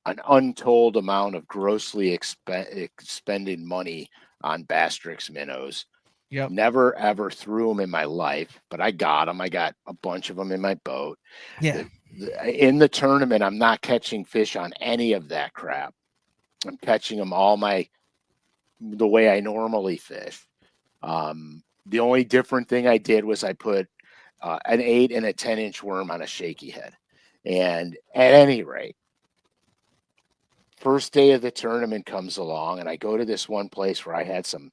an untold amount of grossly expended money on Bastrix minnows. Yep. Never ever threw them in my life, but I got them. I got a bunch of them in my boat. Yeah. In the tournament, I'm not catching fish on any of that crap. I'm catching them the way I normally fish. The only different thing I did was I put an 8 and a 10-inch worm on a shaky head. And at any rate, first day of the tournament comes along, and I go to this one place where I had some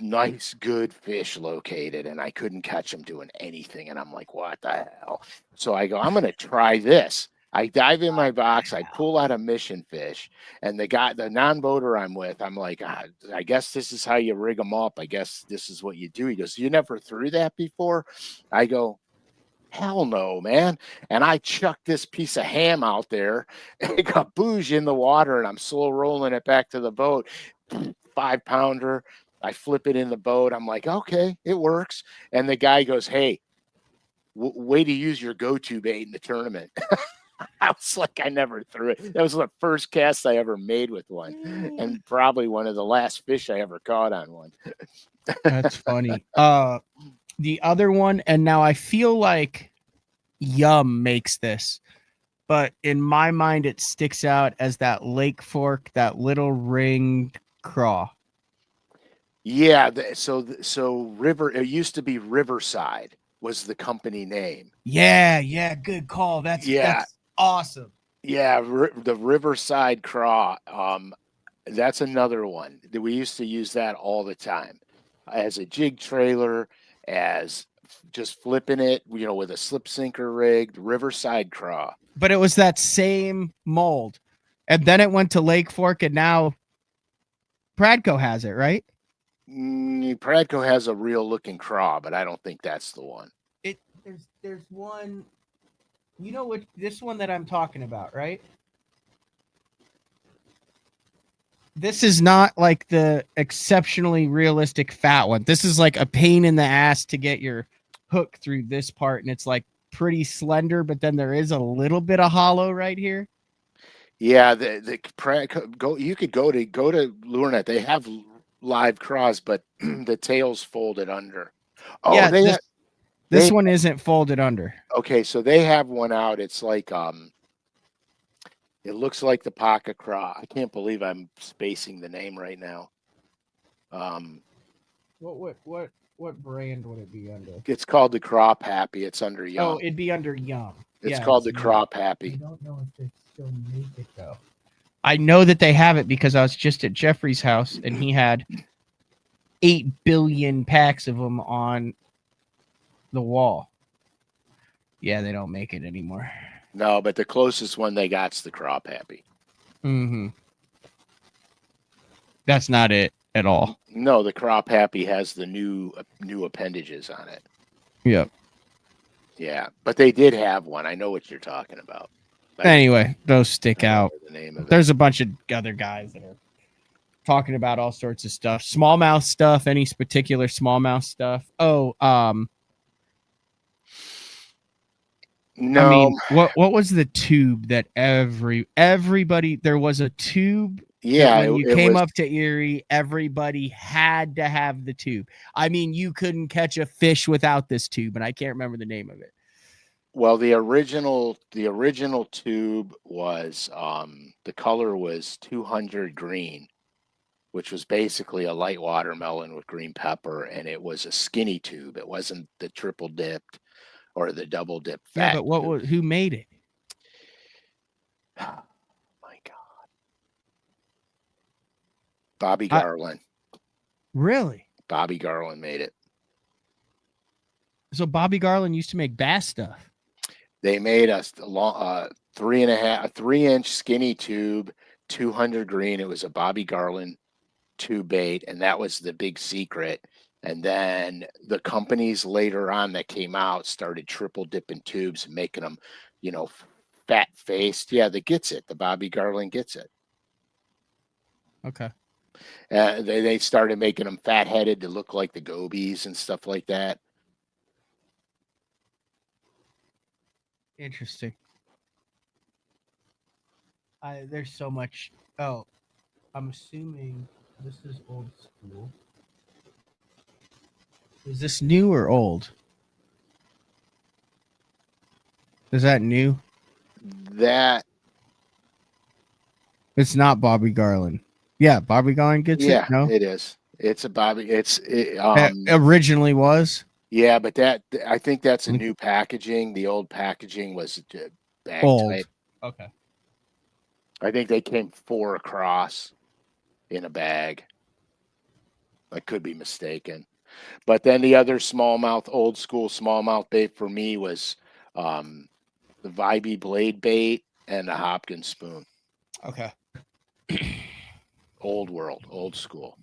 nice, good fish located, and I couldn't catch them doing anything. And I'm like, what the hell? So I go, I'm going to try this. I dive in my box, I pull out a mission fish, and the non-boater I'm with, I'm like, I guess this is how you rig them up. I guess this is what you do. He goes, you never threw that before? I go, hell no, man. And I chucked this piece of ham out there, and it got booge in the water, and I'm slow rolling it back to the boat. 5-pounder. I flip it in the boat. I'm like, okay, it works. And the guy goes, hey, way to use your go-to bait in the tournament. I was like, I never threw it. That was the first cast I ever made with one, and probably one of the last fish I ever caught on one. That's funny. The other one, and now I feel like Yum makes this, but in my mind, it sticks out as that Lake Fork, that little ringed craw. Yeah. So River, it used to be Riverside was the company name. Yeah. Good call. That's awesome. Yeah. The Riverside craw. That's another one that we used to use that all the time as a jig trailer, as just flipping it, with a slip sinker rig, Riverside craw. But it was that same mold. And then it went to Lake Fork, and now Pradco has it, right? Pradco has a real looking craw, but I don't think that's the one. There's one, this one that I'm talking about, right? This is not like the exceptionally realistic fat one. This is like a pain in the ass to get your hook through this part, and it's like pretty slender, but then there is a little bit of hollow right here. Yeah, you could go to LureNet. They have live craws, but the tail's folded under. Oh, yeah, this one isn't folded under. Okay, so they have one out. It's like it looks like the Paca craw. I can't believe I'm spacing the name right now. What brand would it be under? It's called the Crop Happy. It's under Yum. Oh, it'd be under Yum. It's called the Crop Happy. I don't know if they still make it though. I know that they have it because I was just at Jeffrey's house and he had 8 billion packs of them on the wall. Yeah, they don't make it anymore. No, but the closest one they got's the Crop Happy. Mm-hmm. That's not it at all. No, the Crop Happy has the new appendages on it. Yep. Yeah, but they did have one. I know what you're talking about. Anyway, those stick I don't out. remember the name of it. There's a bunch of other guys that are talking about all sorts of stuff. Smallmouth stuff, any particular smallmouth stuff. Oh, No, I mean, what was the tube that everybody there was a tube that yeah, when you it came was. up to Erie, everybody had to have the tube. I mean, you couldn't catch a fish without this tube, and I can't remember the name of it. Well, the original tube was the color was 200 green, which was basically a light watermelon with green pepper, and it was a skinny tube. It wasn't the triple dipped or the double dip Yeah, fat but what tube. was who made it? My God, Bobby I, Garland. really? Bobby Garland made it. So Bobby Garland used to make bass stuff. They made us a long, 3.5, 3-inch skinny tube, 200 green. It was a Bobby Garland tube bait, and that was the big secret. And then the companies later on that came out started triple dipping tubes and making them, fat faced. Yeah, the gets it. The Bobby Garland gets it. Okay. They started making them fat headed to look like the gobies and stuff like that. Interesting. There's so much. Oh, I'm assuming this is old school. Is this new or old? Is that new? That It's not Bobby Garland. Yeah, Bobby Garland gets yeah, it. No, it is. It's a Bobby. it originally was. Yeah, but I think that's a new packaging. The old packaging was bag Old. type. Okay. I think they came 4 across in a bag. I could be mistaken. But then the other smallmouth, old school smallmouth bait for me was the Vibey blade bait and the Hopkins spoon. Okay. Old world, old school.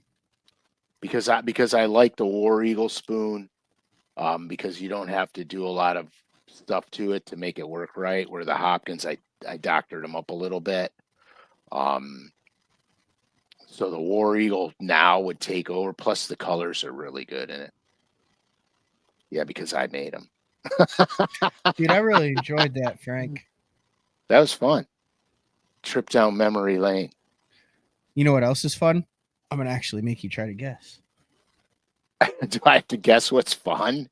Because I like the War Eagle spoon, because you don't have to do a lot of stuff to it to make it work right. Where the Hopkins, I doctored them up a little bit. So the War Eagle now would take over. Plus the colors are really good in it. Yeah, because I made them. Dude, I really enjoyed that, Frank. That was fun. Trip down memory lane. You know what else is fun? I'm gonna actually make you try to guess. Do I have to guess what's fun?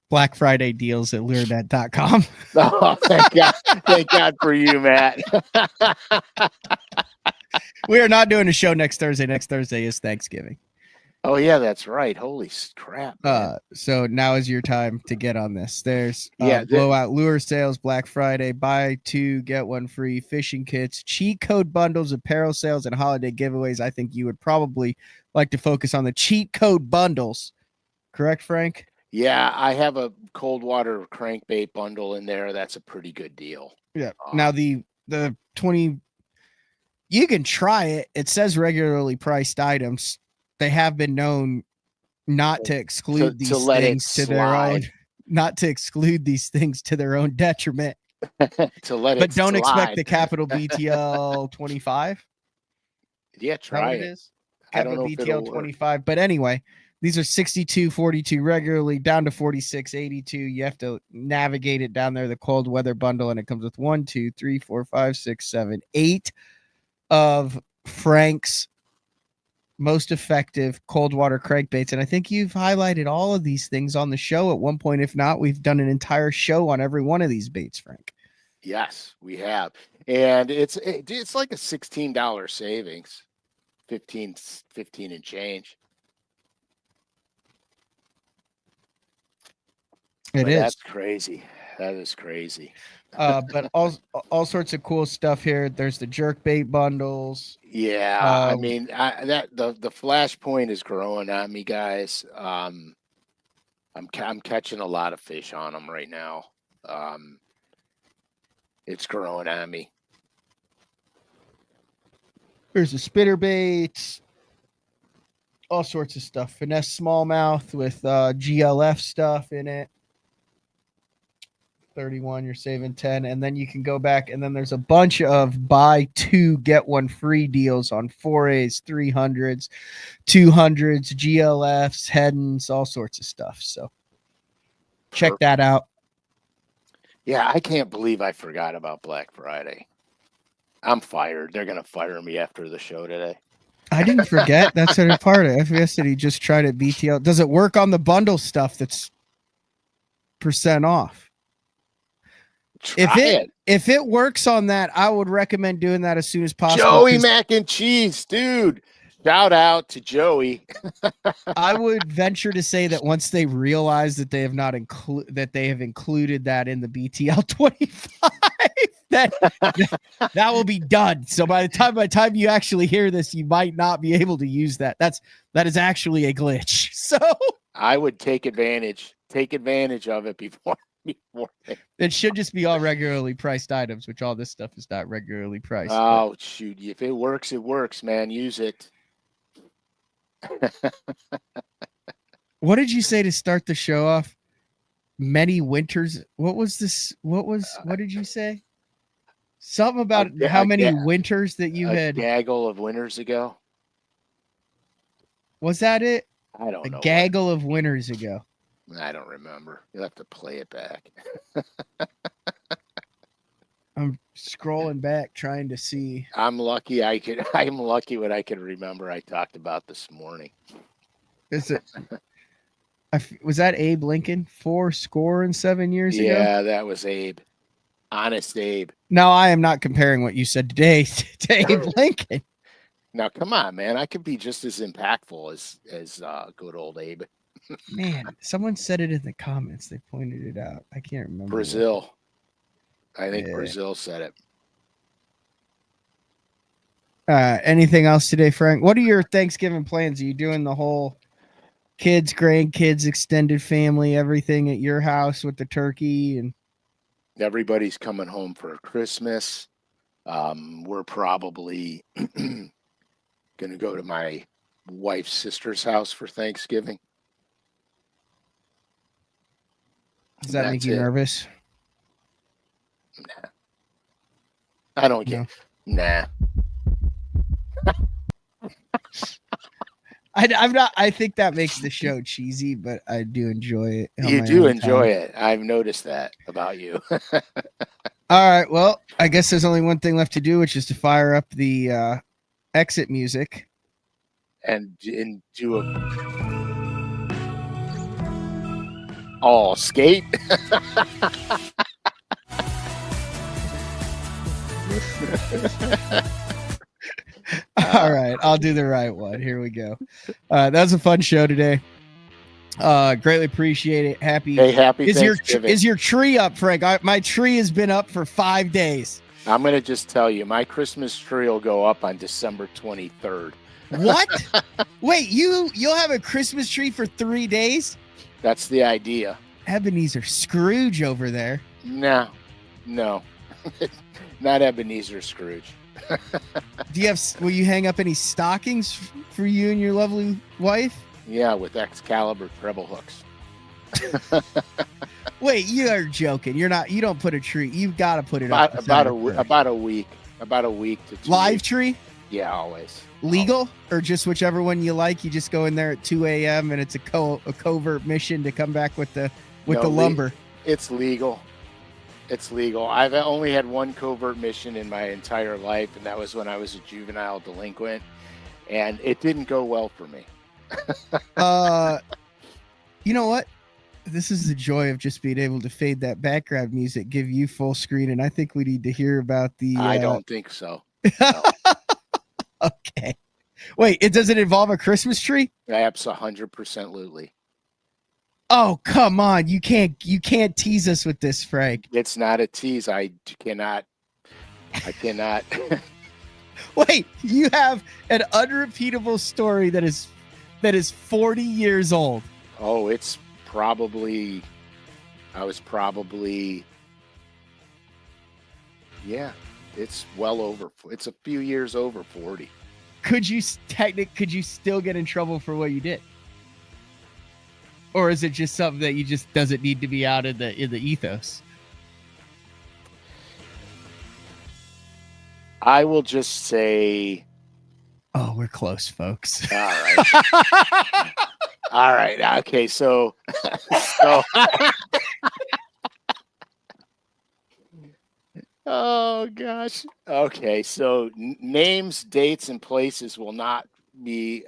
Black Friday deals at lurenet.com. Oh, thank God. Thank God for you, Matt. We are not doing a show next Thursday. Next Thursday is Thanksgiving. Oh, yeah, that's right. Holy crap. Man. So now is your time to get on this. There's Yeah, blowout lure sales, Black Friday, buy 2, get 1 free, fishing kits, cheat code bundles, apparel sales, and holiday giveaways. I think you would probably like to focus on the cheat code bundles. Correct, Frank? Yeah, I have a cold water crankbait bundle in there. That's a pretty good deal. Yeah. Now the 20, you can try it. It says regularly priced items. They have been known not to exclude these things to their own, not to exclude these things to their own detriment. To let it But don't expect slide. the capital BTL 25. Yeah, try it. Is I don't capital know if BTL it'll 25. But anyway, these are 62.42 regularly down to 46.82. You have to navigate it down there, the cold weather bundle, and it comes with 1, 2, 3, 4, 5, 6, 7, 8 of Frank's most effective cold water crankbaits. And I think you've highlighted all of these things on the show at one point. If not, we've done an entire show on every one of these baits, Frank. Yes, we have. And it's like a $16 savings, 15 and change. That's crazy. That is crazy. But all sorts of cool stuff here. There's the jerkbait bundles. Yeah, I mean, the flashpoint is growing on me, guys. I'm catching a lot of fish on them right now. It's growing on me. There's the spitter baits, all sorts of stuff. Finesse smallmouth with GLF stuff in it. 31, you're saving 10, and then you can go back, and then there's a bunch of buy two get one free deals on 4As, 300s, 200s, GLFs, Heddens, all sorts of stuff. So check that out. Yeah, I can't believe I forgot about Black Friday. I'm fired. They're gonna fire me after the show today. I didn't forget. That's a part of FBS said he just tried it BTL. Does it work on the bundle stuff that's % off? If it works on that, I would recommend doing that as soon as possible. Joey Mac and Cheese, dude. Shout out to Joey. I would venture to say that once they realize that they have not included that in the BTL 25, that will be done. So by the time you actually hear this, you might not be able to use that. That is actually a glitch. So I would take advantage of it before. It should just be all regularly priced items, which all this stuff is not regularly priced. Oh, shoot. If it works, man. Use it. What did you say to start the show off? Many winters. What was this? What did you say? Something about how many winters that you had. A gaggle of winters ago. Was that it? I don't know. A gaggle of winters ago. I don't remember. You'll have to play it back. I'm scrolling back trying to see. I'm lucky when I can remember I talked about this morning. Is it? Was that Abe Lincoln? 407 years ago? Yeah, that was Abe. Honest Abe. No, I am not comparing what you said today to Abe Lincoln. Now, come on, man. I could be just as impactful as good old Abe. Man, someone said it in the comments. They pointed it out. I can't remember. Brazil. I think Brazil said it. Anything else today, Frank? What are your Thanksgiving plans? Are you doing the whole kids, grandkids, extended family, everything at your house with the turkey? And everybody's coming home for Christmas. We're probably going to go to my wife's sister's house for Thanksgiving. Does that make you nervous? Nah. I don't get. Nah. I'm not. I think that makes the show cheesy, but I do enjoy it. You do enjoy it. I've noticed that about you. All right. Well, I guess there's only one thing left to do, which is to fire up the exit music and do a. Oh, skate. All right, I'll do the right one. Here we go. That was a fun show today. Greatly appreciate it. Happy Thanksgiving. Is your tree up, Frank? My tree has been up for 5 days. I'm gonna just tell you, my Christmas tree will go up on December 23rd. What? Wait, you'll have a Christmas tree for 3 days? That's the idea. Ebenezer Scrooge over there. No, not Ebenezer Scrooge. Will you hang up any stockings for you and your lovely wife? Yeah, with Excalibur treble hooks. Wait, you are joking. You don't put a tree. You've got to put it up. About a week to 2 live weeks. Tree? Yeah, always. Legal or just whichever one you like? You just go in there at 2 a.m. and it's a covert mission to come back with the lumber. It's legal. It's legal. I've only had one covert mission in my entire life, and that was when I was a juvenile delinquent, and it didn't go well for me. You know what? This is the joy of just being able to fade that background music, give you full screen, and I think we need to hear about the... I don't think so. No. Okay. Wait, does it involve a Christmas tree? Absolutely, 100%. Oh, come on. You can't tease us with this, Frank. It's not a tease. I cannot. Wait, you have an unrepeatable story that is 40 years old. Oh, I was probably, yeah, it's it's a few years over 40. Could you still get in trouble for what you did? Or is it just something that you just doesn't need to be out in the ethos? I will just say, Oh, we're close, folks. all right. All right. Okay. So, so oh gosh. Okay. So names, dates, and places will not be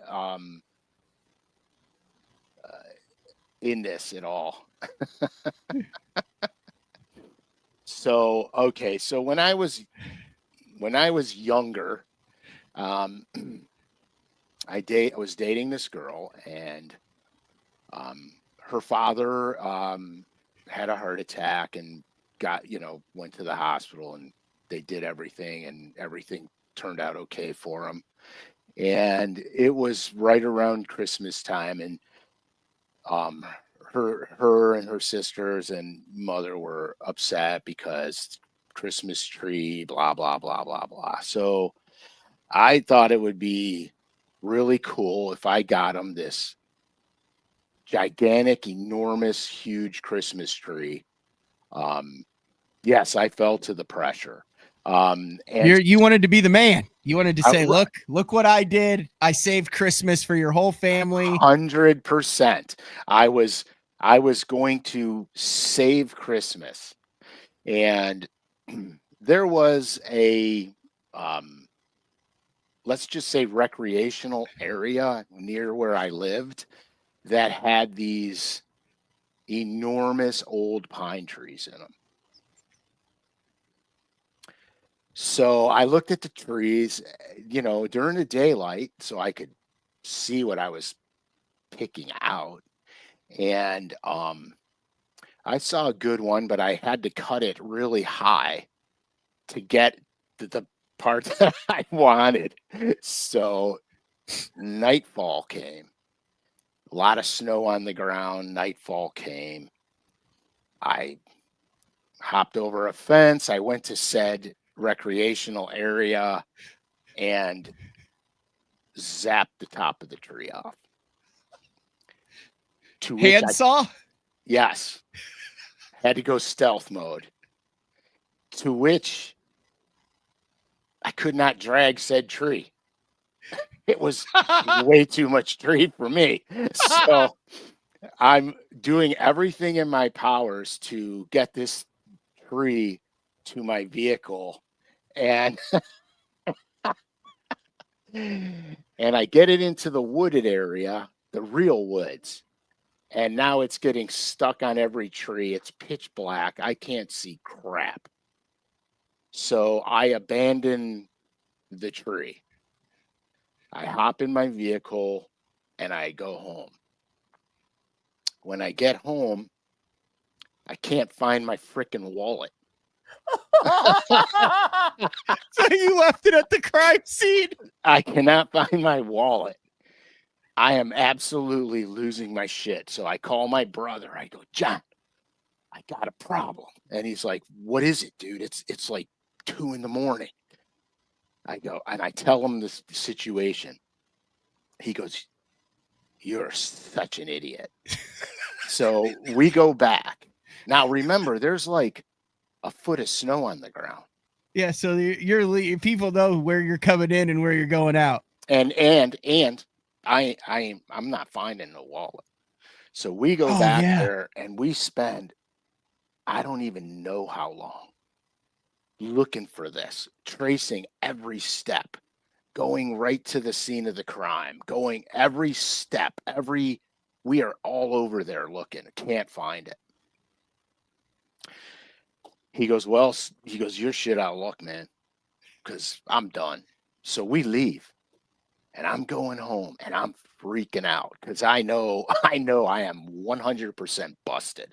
in this at all. So okay. So when I was younger, um, I was dating this girl, and her father had a heart attack and went to the hospital, and they did everything, and everything turned out okay for him. And it was right around Christmas time, and um, her and her sisters and mother were upset because Christmas tree, blah blah blah blah blah. So I thought it would be really cool if I got them this gigantic, enormous, huge Christmas tree. Yes, I fell to the pressure. And You wanted to be the man. You wanted to I- say, look what I did. I saved Christmas for your whole family. 100%. I was going to save Christmas, and there was a let's just say recreational area near where I lived that had these enormous old pine trees in them. So I looked at the trees, during the daylight so I could see what I was picking out. And I saw a good one, but I had to cut it really high to get the part that I wanted. So nightfall came. A lot of snow on the ground. Nightfall came. I hopped over a fence. I went to said recreational area and zapped the top of the tree off. Handsaw? Yes. Had to go stealth mode. To which I could not drag said tree. It was way too much tree for me. So I'm doing everything in my powers to get this tree to my vehicle, and and I get it into the wooded area, the real woods, and now it's getting stuck on every tree. It's pitch black. I can't see crap. So I abandon the tree. I hop in my vehicle and I go home. When I get home, I can't find my freaking wallet. So you left it at the crime scene? I cannot find my wallet. I am absolutely losing my shit. So I call my brother. I go, John, I got a problem. And he's like, what is it, dude? It's like 2 a.m. I go, and I tell him the situation. He goes, you're such an idiot. So we go back. Now, remember, there's like a foot of snow on the ground. Yeah, so people know where you're coming in and where you're going out. And I'm not finding the wallet. So we go back there and we spend, I don't even know how long, looking for this, tracing every step, going right to the scene of the crime, going every step, we are all over there looking, can't find it. He goes, you're shit out of luck, man, because I'm done. So we leave, and I'm going home, and I'm freaking out because I know I am 100% busted.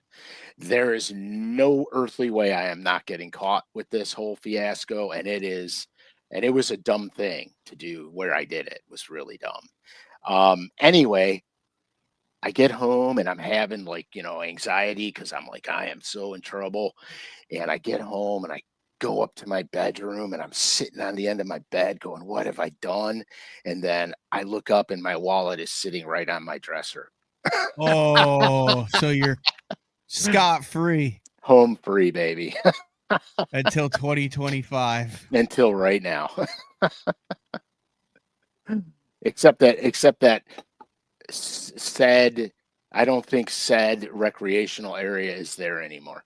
There is no earthly way I am not getting caught with this whole fiasco, and it was a dumb thing to do where I did it. It was really dumb. Anyway, I get home and I'm having anxiety because I'm like, I am so in trouble. And I get home and I go up to my bedroom and I'm sitting on the end of my bed going, what have I done? And then I look up and my wallet is sitting right on my dresser. Oh, so you're scot-free. Home free, baby. until 2025. Until right now. except that said, I don't think said recreational area is there anymore.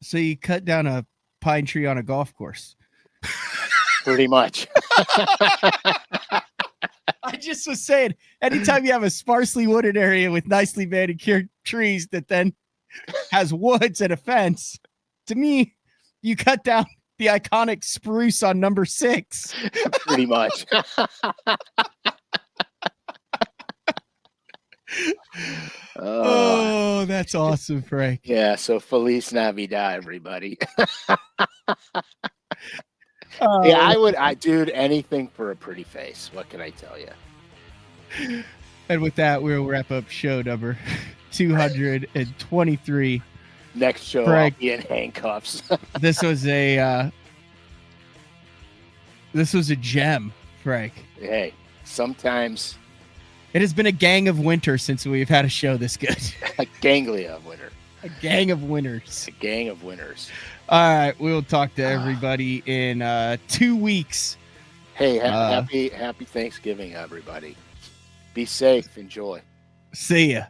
So you cut down a pine tree on a golf course. Pretty much. I just was saying, anytime you have a sparsely wooded area with nicely manicured trees that then has woods and a fence, to me, you cut down the iconic spruce on number 6. Pretty much. Oh, that's awesome, Frank. Yeah, so Feliz Navidad, everybody. Yeah, dude, anything for a pretty face. What can I tell you? And with that, we'll wrap up show number 223. Next show, Frank, I'll be in handcuffs. This was a gem, Frank. Hey, sometimes it has been a gang of winter since we've had a show this good. A ganglia of winter. A gang of winners. A gang of winners. All right, we'll talk to everybody in 2 weeks. Hey, happy Thanksgiving, everybody. Be safe. Enjoy. See ya.